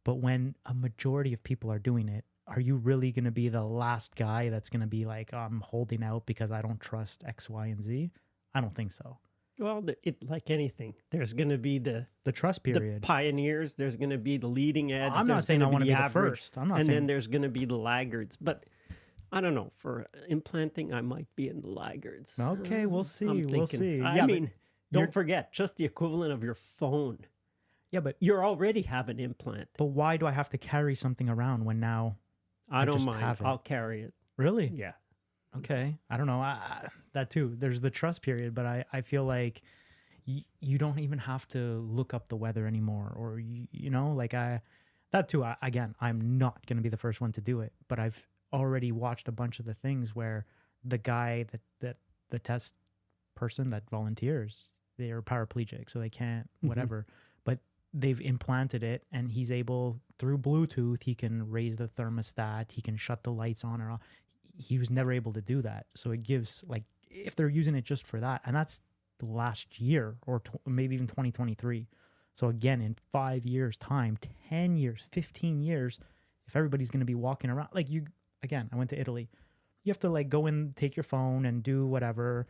But when a majority of people are doing it, are you really going to be the last guy that's going to be like, I'm holding out because I don't trust X, Y, and Z? I don't think so. Well, like anything, there's going to be the trust period, the pioneers. There's going to be the leading edge. I'm not saying I want to be the first. I'm not saying. Then there's going to be the laggards. But I don't know. For implanting, I might be in the laggards. Okay, we'll see. We'll see. I mean, don't forget, just the equivalent of your phone. Yeah, but you already have an implant. But why do I have to carry something around when now I don't mind? I'll carry it. Really? Yeah. Okay. I don't know. That too. There's the trust period, but I feel like you don't even have to look up the weather anymore, or like that too. Again, I'm not going to be the first one to do it, but I've already watched a bunch of the things where the guy that the test person that volunteers, they are paraplegic, so they can't whatever. But they've implanted it, and he's able, through Bluetooth, he can raise the thermostat, he can shut the lights on or off. He was never able to do that. So it gives, like, if they're using it just for that, and that's the last year or maybe even 2023. So again, in 5 years' time, 10 years, 15 years, if everybody's going to be walking around, like I went to Italy. You have to like go in, take your phone and do whatever.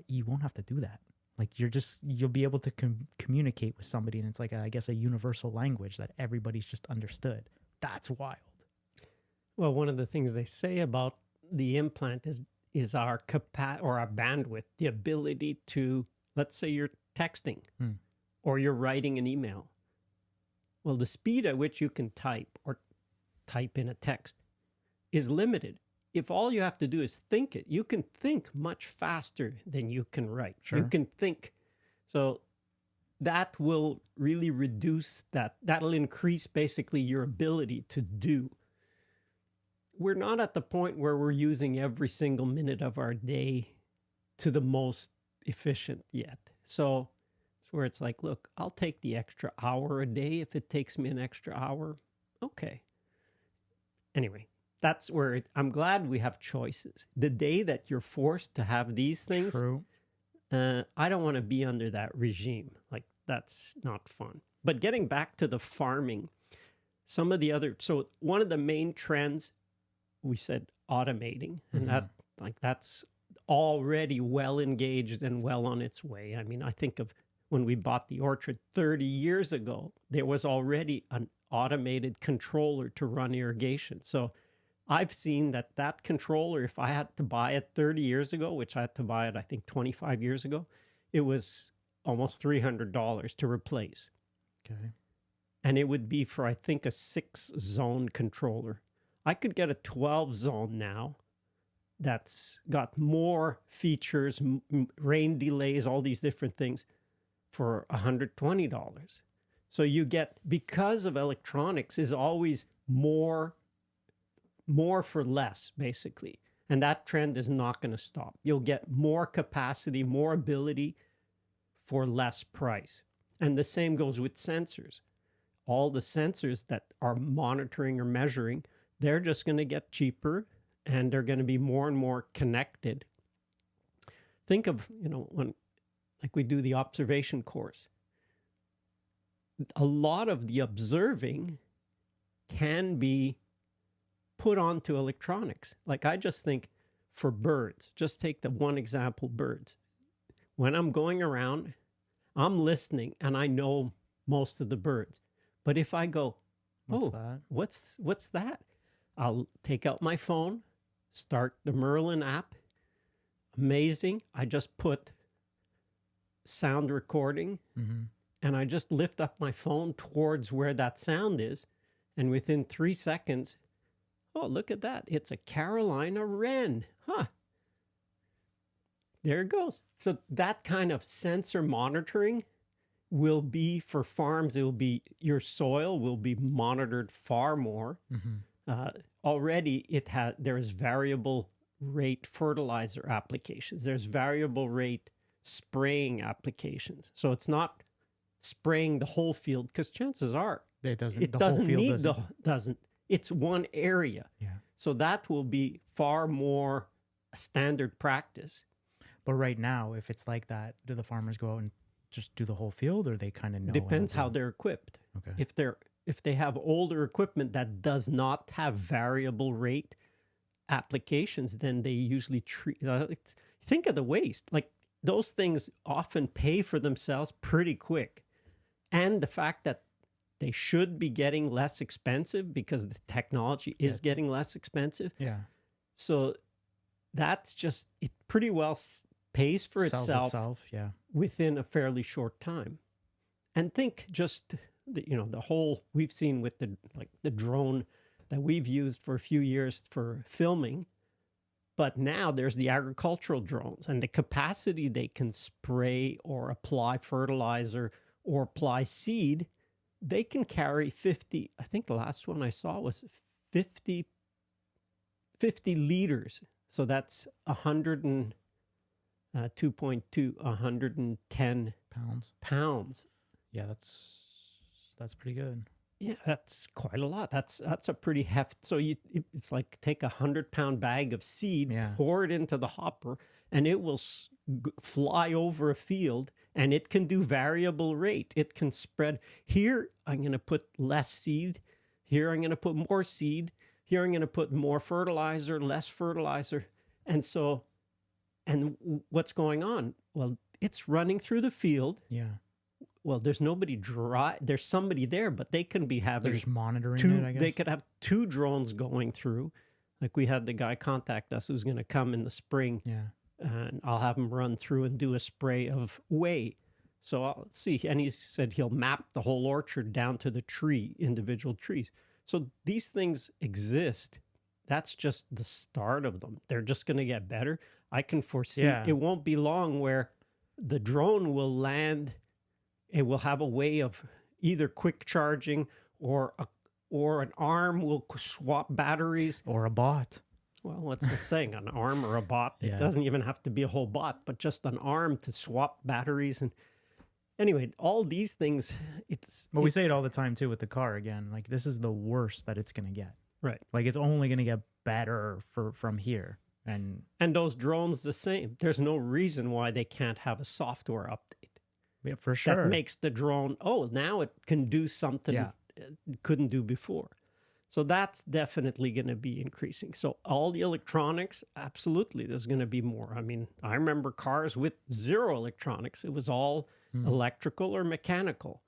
You won't have to do that. Like you'll be able to communicate with somebody, and it's like, I guess, a universal language that everybody's just understood. That's wild. Well, one of the things they say about the implant is our or our bandwidth, the ability to, let's say you're texting or you're writing an email. Well, the speed at which you can type or type in a text is limited. If all you have to do is think it, you can think much faster than you can write. Sure. You can think. So that will really reduce that. That'll increase basically your ability to do. We're not at the point where we're using every single minute of our day to the most efficient yet. So it's where it's like, look, I'll take the extra hour a day if it takes me an extra hour. Okay. Anyway, that's where I'm glad we have choices. The day that you're forced to have these things, True. I don't want to be under that regime. Like, that's not fun. But getting back to the farming, so one of the main trends, we said automating, and that's already well engaged and well on its way. I mean, I think of when we bought the orchard 30 years ago, there was already an automated controller to run irrigation. So I've seen that controller, if I had to buy it 30 years ago, which I had to buy it, I think 25 years ago, it was almost $300 to replace. Okay. And it would be for, I think, a 6-zone controller. I could get a 12-zone now that's got more features, rain delays, all these different things for $120. So you get, because of electronics, is always more for less, basically. And that trend is not going to stop. You'll get more capacity, more ability for less price. And the same goes with sensors. All the sensors that are monitoring or measuring, they're just going to get cheaper, and they're going to be more and more connected. Think of, when like we do the observation course, a lot of the observing can be put onto electronics. Like I just think for birds, just take the one example, birds. When I'm going around, I'm listening and I know most of the birds. But if I go, What's that? what's that? I'll take out my phone, start the Merlin app. Amazing. I just put sound recording and I just lift up my phone towards where that sound is. And within 3 seconds, oh, look at that. It's a Carolina wren. Huh. There it goes. So that kind of sensor monitoring will be for farms. It will be, your soil will be monitored far more. Already there's variable rate fertilizer applications. There's variable rate spraying applications. So it's not spraying the whole field, because chances are It doesn't. it The doesn't whole field need doesn't. doesn't. It's one area. Yeah. So that will be far more standard practice. But right now, if it's like that, do the farmers go out and just do the whole field, or they kind of know? Depends how they're equipped. Okay. If they have older equipment that does not have variable rate applications, then they usually treat. Think of the waste. Like those things often pay for themselves pretty quick, and the fact that they should be getting less expensive because the technology is getting less expensive. Yeah. So that's just, it pretty well pays for Sells itself yeah. within a fairly short time. And think just the whole, we've seen with the drone that we've used for a few years for filming, but now there's the agricultural drones and the capacity they can spray or apply fertilizer or apply seed. They can carry 50, I think the last one I saw was 50 liters. So that's 102.2, 110 pounds. Yeah, that's pretty good. Yeah, that's quite a lot. That's a pretty heft. So it's like take 100-pound bag of seed, pour it into the hopper, and it will fly over a field, and it can do variable rate. It can spread. Here, I'm going to put less seed. Here, I'm going to put more seed. Here, I'm going to put more fertilizer, less fertilizer. And so, and what's going on? Well, it's running through the field. Yeah. Well, there's nobody there's somebody there, but they can be having... They're just monitoring it, I guess. They could have 2 drones going through. Like we had the guy contact us who's going to come in the spring. Yeah. And I'll have him run through and do a spray of whey. So I'll see. And he said he'll map the whole orchard down to the individual trees. So these things exist. That's just the start of them. They're just going to get better. I can foresee it won't be long where the drone will land. It will have a way of either quick charging or an arm will swap batteries. Or a bot. Well, that's what I'm saying, an arm or a bot. It doesn't even have to be a whole bot, but just an arm to swap batteries. And anyway, all these things, But we say it all the time, too, with the car, again. Like, this is the worst that it's going to get. Right. Like, it's only going to get better from here. And those drones the same. There's no reason why they can't have a software update. Yeah, for sure. That makes the drone, now it can do something it couldn't do before. So that's definitely going to be increasing. So all the electronics, absolutely, there's going to be more. I mean, I remember cars with zero electronics. It was all electrical or mechanical.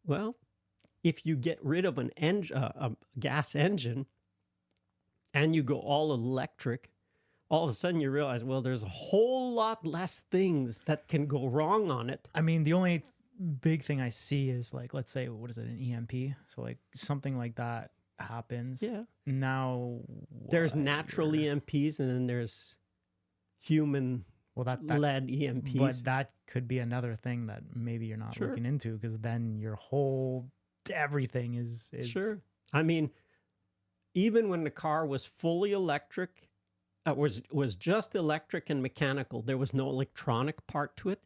Well, if you get rid of a gas engine and you go all electric, all of a sudden you realize, well, there's a whole lot less things that can go wrong on it. I mean, the only big thing I see is, like, let's say, what is it, an EMP? So, like, something like that happens. Yeah. Now, there's natural EMPs and then there's human led EMPs. But that could be another thing that maybe you're not looking into, because then your whole everything is Sure. I mean, even when the car was fully electric, was just electric and mechanical, there was no electronic part to it.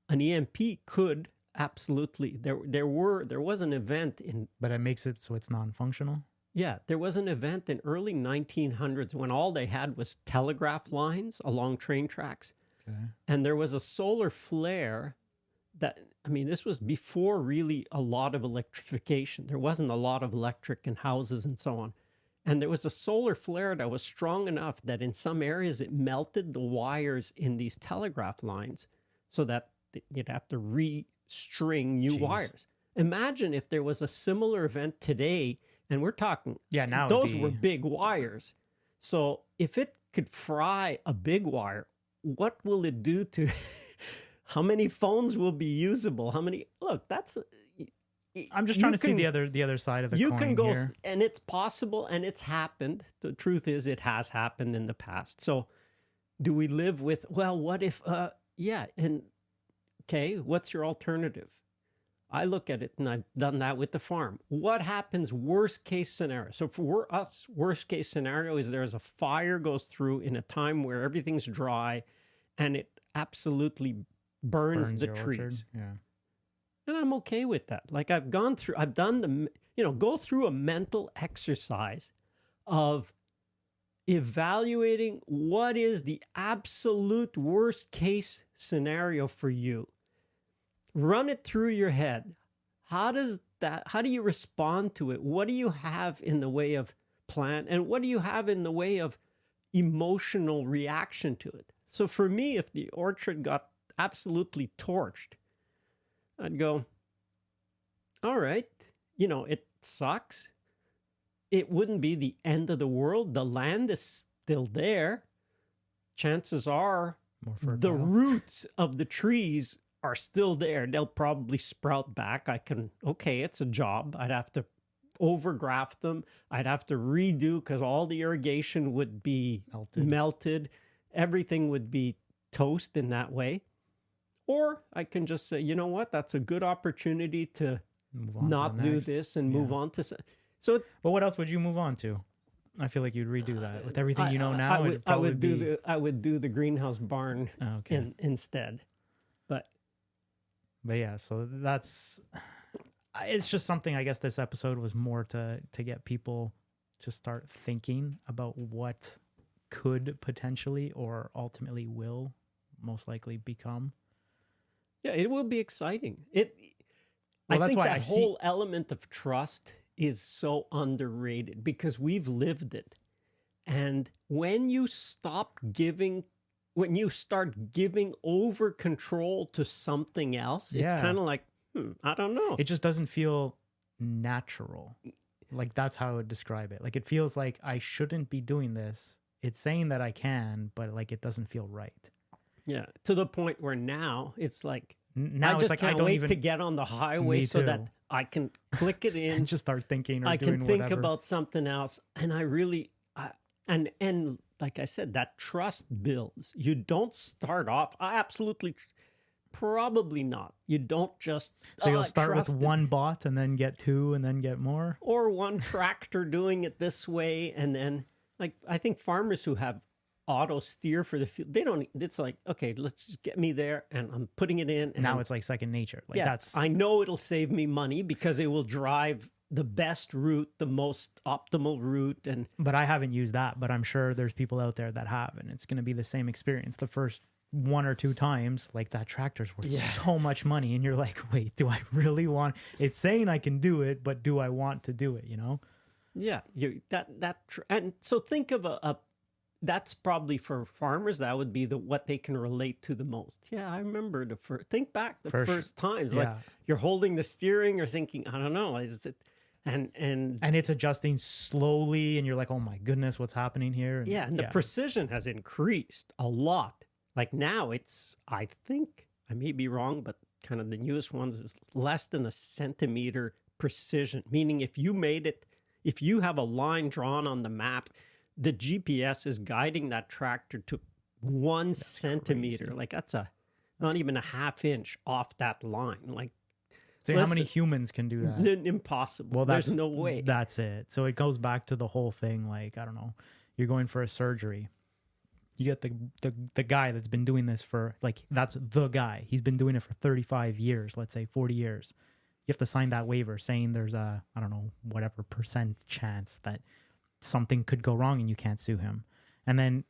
An EMP could absolutely. There was an event in. But it makes it so it's non-functional. Yeah, there was an event in early 1900s when all they had was telegraph lines along train tracks, and there was a solar flare. This was before really a lot of electrification. There wasn't a lot of electric in houses and so on. And there was a solar flare that was strong enough that in some areas it melted the wires in these telegraph lines so that you'd have to restring new Jeez. wires. Imagine if there was a similar event today, and we're talking, now those were big wires. So if it could fry a big wire, what will it do to how many phones will be usable? How many? Look, that's. I'm just trying to see the other side of the coin. You can go, here. and it's possible, and it's happened. The truth is, it has happened in the past. So, do we live with? Well, what if? Yeah, and okay, what's your alternative? I look at it, and I've done that with the farm. What happens? Worst case scenario. So for us, worst case scenario is there's a fire goes through in a time where everything's dry, and it absolutely burns the trees. Orchard. Yeah. And I'm okay with that. Like I've done go through a mental exercise of evaluating what is the absolute worst case scenario for you. Run it through your head. How do you respond to it? What do you have in the way of plan? And what do you have in the way of emotional reaction to it? So for me, if the orchard got absolutely torched, I'd go, all right, it sucks. It wouldn't be the end of the world. The land is still there. Chances are the roots of the trees are still there. They'll probably sprout back. It's a job. I'd have to overgraft them. I'd have to redo because all the irrigation would be melted. Everything would be toast in that way. Or I can just say, you know what? That's a good opportunity to not do this and move on to. So, but what else would you move on to? I feel like you'd redo that with everything you know now. I would do the greenhouse barn instead. But yeah, so it's just something. I guess this episode was more to get people to start thinking about what could potentially or ultimately will most likely become. Yeah, it will be exciting. I think that whole element of trust is so underrated because we've lived it. And when you start giving over control to something else, it's kind of like, I don't know. It just doesn't feel natural. Like that's how I would describe it. Like it feels like I shouldn't be doing this. It's saying that I can, but like it doesn't feel right. Yeah, to the point where now it's like, now I just can't wait to get on the highway so that I can click it in and just start thinking. I can think about something else, and I really, and like I said, that trust builds. You don't start off. Probably not. You don't just. So you'll start with one bot and then get two and then get more, or one tractor doing it this way, and then I think farmers who have auto steer for the field, they don't. It's like, okay, let's just get me there, and I'm putting it in. And now it's like second nature. Like I know it'll save me money because it will drive the best route, the most optimal route. But I haven't used that, but I'm sure there's people out there that have, and it's going to be the same experience. The first one or two times, like that tractor's worth so much money, and you're like, wait, do I really want? It's saying I can do it, but do I want to do it? Yeah, and so think of a that's probably for farmers. That would be what they can relate to the most. Yeah, I remember think back the first times, like you're holding the steering, or thinking, I don't know, is it, and it's adjusting slowly, and you're like, oh my goodness, what's happening here? And the precision has increased a lot. Like now, I think I may be wrong, but kind of the newest ones is less than a centimeter precision. Meaning, if you have a line drawn on the map, the GPS is guiding that tractor to 1 centimeter. Crazy. Like that's not even a half inch off that line. Like, so how many humans can do that? Impossible. Well, there's no way. That's it. So it goes back to the whole thing. Like, I don't know, you're going for a surgery. You get the guy that's been doing this for, like, that's the guy. He's been doing it for 35 years, let's say 40 years. You have to sign that waiver saying there's a, I don't know, whatever percent chance that something could go wrong and you can't sue him. And then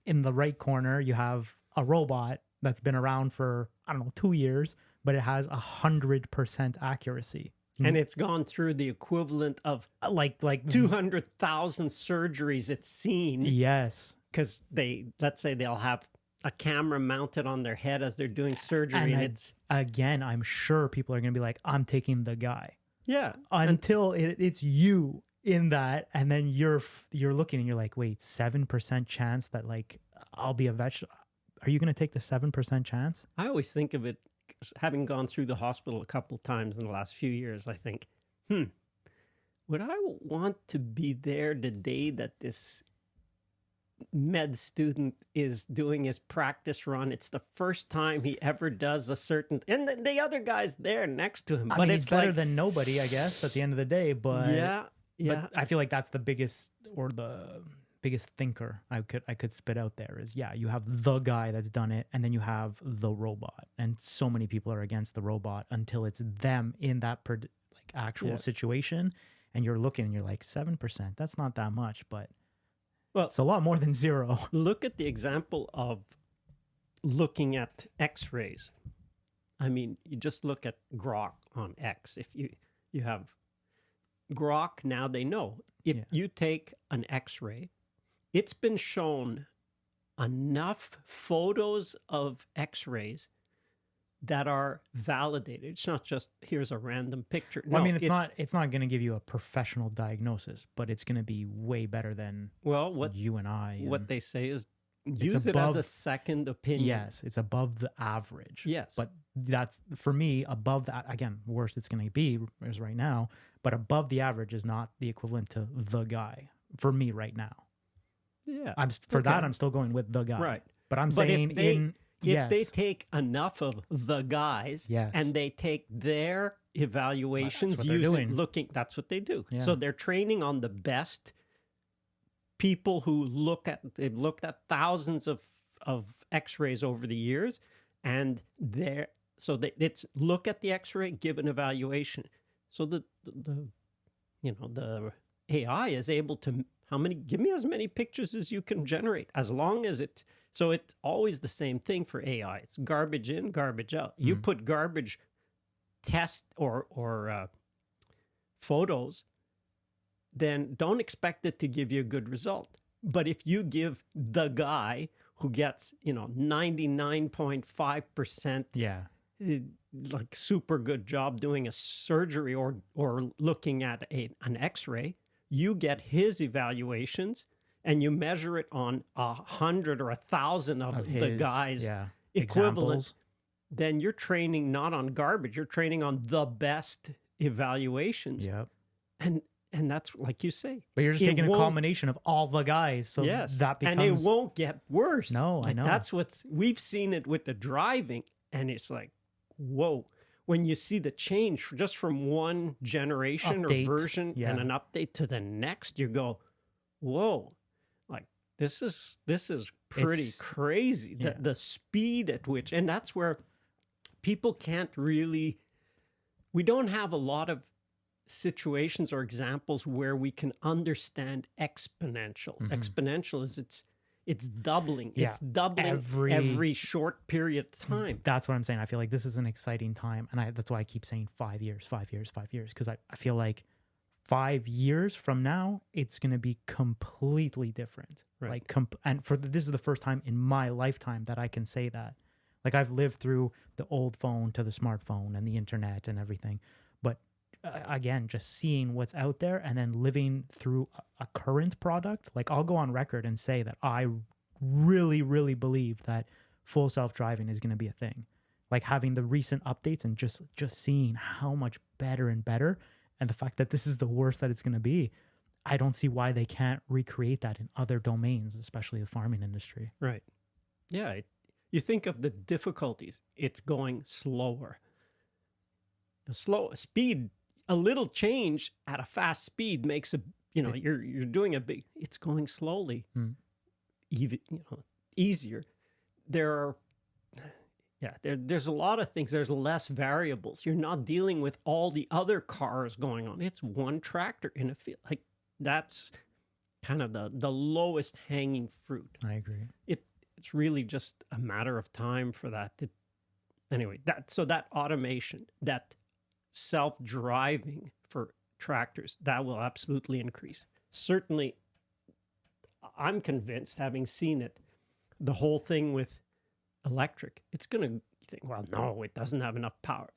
in the right corner, you have a robot that's been around for, I don't know, 2 years, but it has 100% accuracy. And it's gone through the equivalent of like 200,000 surgeries it's seen. Yes. Because let's say they'll have a camera mounted on their head as they're doing surgery. And it's again, I'm sure people are going to be like, I'm taking the guy. Yeah. Until it's you in that. And then you're looking and you're like, wait, 7% chance that like I'll be a vegetable. Are you going to take the 7% chance? I always think of it, having gone through the hospital a couple of times in the last few years, I think, would I want to be there the day that this med student is doing his practice run? It's the first time he ever does a certain, and the other guy's there next to him. I mean, it's better than nobody, I guess, at the end of the day. But yeah. But I feel like that's the biggest thinker I could spit out there is, yeah, you have the guy that's done it, and then you have the robot, and so many people are against the robot until it's them in that actual situation, and you're looking and you're like 7%. That's not that much, but it's a lot more than zero. Look at the example of looking at X-rays. I mean, you just look at Grok on X. If you have Grok, now they know if you take an X-ray, it's been shown enough photos of X-rays that are validated. It's not just here's a random picture. No, I mean, it's not going to give you a professional diagnosis, but it's going to be way better than what you and I. What they say is use it as a second opinion. Yes, it's above the average. Yes, but that's for me above that. Again, worst it's going to be is right now, but above the average is not the equivalent to the guy for me right now. Yeah, I'm still going with the guy. Right, but I'm saying if they take enough of the guys and they take their evaluations that's what they do. Yeah. So they're training on the best people who they've looked at thousands of X-rays over the years, and it's look at the X-ray, give an evaluation. So the AI is able to give me as many pictures as you can generate, as long as it's always the same thing for AI. It's garbage in, garbage out. You put garbage test or photos, then don't expect it to give you a good result. But if you give the guy who gets 99.5% like super good job doing a surgery or looking at an X-ray, you get his evaluations and you measure it on 100 or 1,000 of the guys' equivalent. Examples. Then you're training not on garbage, you're training on the best evaluations. Yep. And that's like you say. But you're just taking a combination of all the guys. So that becomes... And it won't get worse. No, I know. That's we've seen it with the driving, and it's like, whoa. When you see the change just from one generation or version and an update to the next, you go, whoa. Like, this is pretty crazy. The speed at which, and that's where people can't really, we don't have a lot of situations or examples where we can understand exponential. Exponential is it's doubling. Yeah. It's doubling every short period of time. That's what I'm saying. I feel like this is an exciting time. And that's why I keep saying 5 years. Because I feel like 5 years from now, it's going to be completely different. Right. This is the first time in my lifetime that I can say that. Like, I've lived through the old phone to the smartphone and the internet and everything. But again, just seeing what's out there and then living through a current product, like, I'll go on record and say that I really, really believe that full self-driving is going to be a thing. Like, having the recent updates and just seeing how much better and better, and the fact that this is the worst that it's going to be, I don't see why they can't recreate that in other domains, especially the farming industry. Right. Yeah. You think of the difficulties. It's going slower. Speed. A little change at a fast speed makes you're doing a big. It's going slowly, even easier. There's a lot of things. There's less variables. You're not dealing with all the other cars going on. It's one tractor in a field. Like, that's kind of the lowest hanging fruit. I agree. It's really just a matter of time for that. Anyway, that automation, that self-driving for tractors, that will absolutely increase. Certainly, I'm convinced, having seen it, the whole thing with electric, it's going to think, well, no, it doesn't have enough power.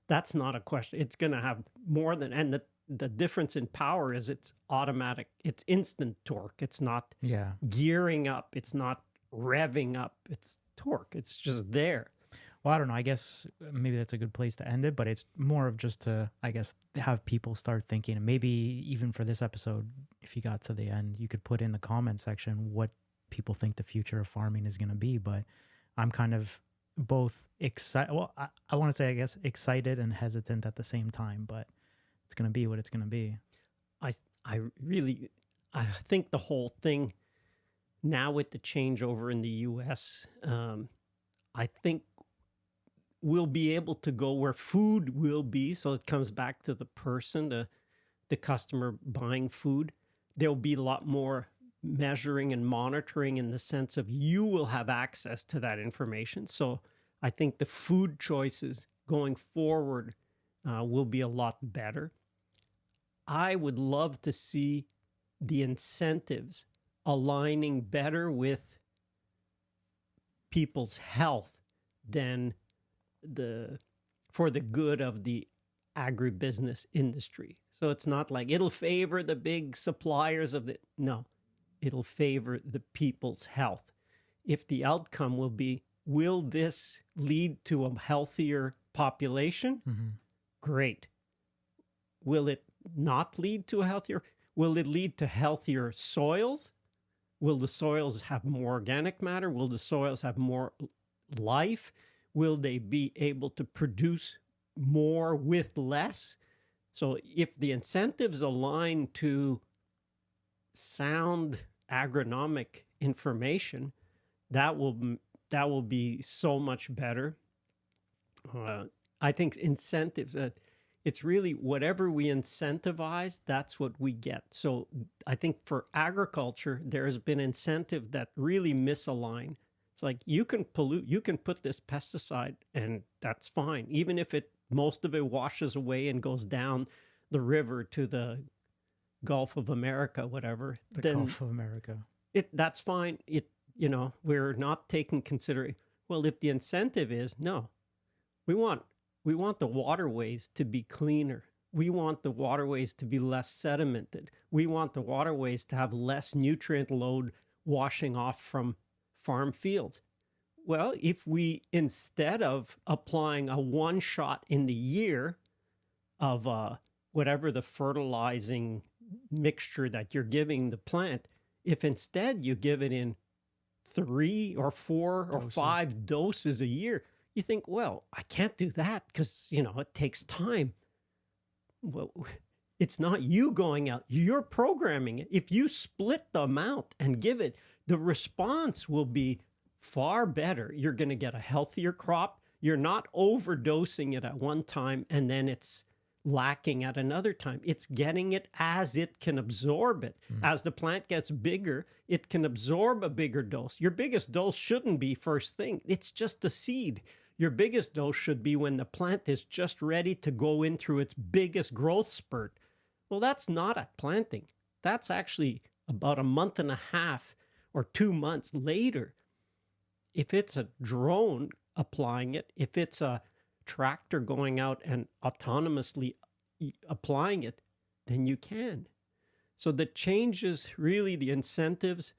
That's not a question. It's going to have more than, and the difference in power is it's automatic. It's instant torque. It's not gearing up. It's not revving up. It's torque. It's just there. Well, I don't know. I guess maybe that's a good place to end it, but it's more of just to, I guess, have people start thinking. And maybe even for this episode, if you got to the end, you could put in the comment section what people think the future of farming is going to be. But I'm kind of both excited. Well, I want to say, I guess, excited and hesitant at the same time, but it's going to be what it's going to be. I think the whole thing now with the changeover in the U.S., I think we'll be able to go where food will be. So it comes back to the person, the customer buying food. There'll be a lot more measuring and monitoring in the sense of you will have access to that information. So I think the food choices going forward will be a lot better. I would love to see the incentives aligning better with people's health than for the good of the agribusiness industry. So it's not like it'll favor the big suppliers of no, it'll favor the people's health. If the outcome will be, will this lead to a healthier population? Mm-hmm. Great. Will it not lead to a healthier? Will it lead to healthier soils? Will the soils have more organic matter? Will the soils have more life? Will they be able to produce more with less? So if the incentives align to sound agronomic information, that will be so much better. I think incentives, it's really whatever we incentivize, that's what we get. So I think for agriculture, there has been incentive that really misalign. It's like you can pollute, you can put this pesticide and that's fine. Even if most of it washes away and goes down the river to the Gulf of America, whatever. Gulf of America. That's fine. We're not taking consideration. Well, if the incentive is, no, we want the waterways to be cleaner. We want the waterways to be less sedimented. We want the waterways to have less nutrient load washing off from farm fields. Well, if we, instead of applying a one shot in the year of whatever the fertilizing mixture that you're giving the plant, if instead you give it in 3 or 4 or 5 doses a year, you think, well, I can't do that because, it takes time. Well, it's not you going out. You're programming it. If you split the amount and give it, the response will be far better. You're going to get a healthier crop. You're not overdosing it at one time and then it's lacking at another time. It's getting it as it can absorb it. As the plant gets bigger, it can absorb a bigger dose. Your biggest dose shouldn't be first thing. It's just a seed. Your biggest dose should be when the plant is just ready to go in through its biggest growth spurt. Well, that's not at planting. That's actually about a month and a half or 2 months later. If it's a drone applying it, if it's a tractor going out and autonomously applying it, then you can. So the changes, really the incentives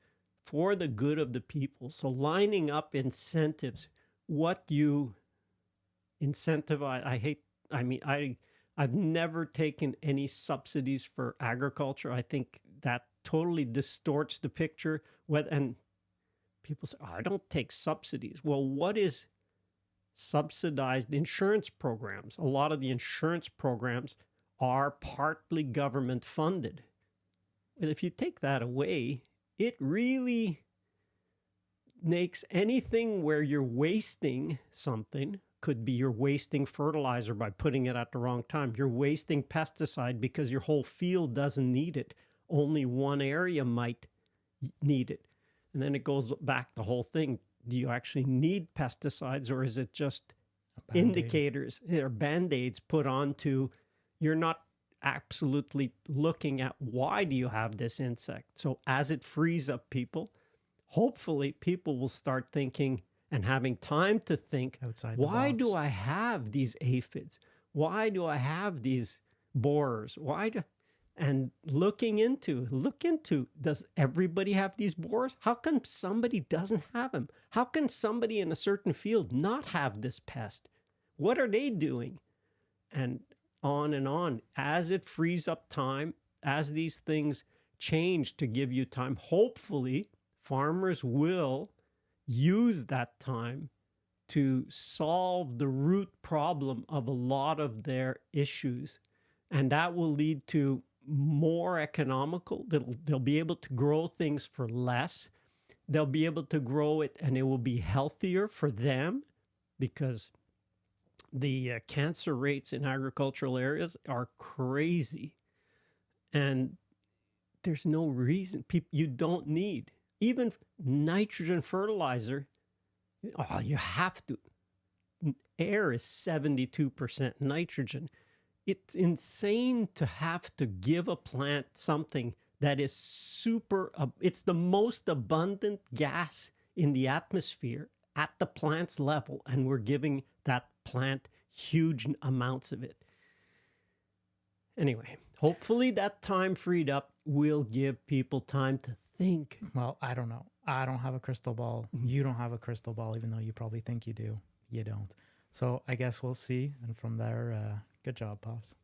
for the good of the people. So lining up incentives, what you incentivize. I've never taken any subsidies for agriculture. I think that totally distorts the picture. And people say, I don't take subsidies. Well, what is subsidized insurance programs? A lot of the insurance programs are partly government funded. And if you take that away, it really makes anything where you're wasting something, could be you're wasting fertilizer by putting it at the wrong time. You're wasting pesticide because your whole field doesn't need it. Only one area might need it. And then it goes back the whole thing. Do you actually need pesticides, or is it just A Band-Aid. indicators or band-aids put onto. You're not absolutely looking at why do you have this insect. So as it frees up people, hopefully people will start thinking and having time to think, Outside the why do box. I have these aphids? Why do I have these borers? And look into, does everybody have these borers? How come somebody doesn't have them? How can somebody in a certain field not have this pest? What are they doing? And on. As it frees up time, as these things change to give you time, hopefully farmers will use that time to solve the root problem of a lot of their issues. And that will lead to more economical. They'll be able to grow things for less. They'll be able to grow it and it will be healthier for them, because the cancer rates in agricultural areas are crazy. And there's no reason. You don't need even nitrogen fertilizer. Oh, you have to. Air is 72% nitrogen. It's insane to have to give a plant something that is it's the most abundant gas in the atmosphere at the plant's level, and we're giving that plant huge amounts of it. Anyway, hopefully that time freed up will give people time to think. Well, I don't know. I don't have a crystal ball. You don't have a crystal ball, even though you probably think you do. You don't. So I guess we'll see. And from there, good job, Pops.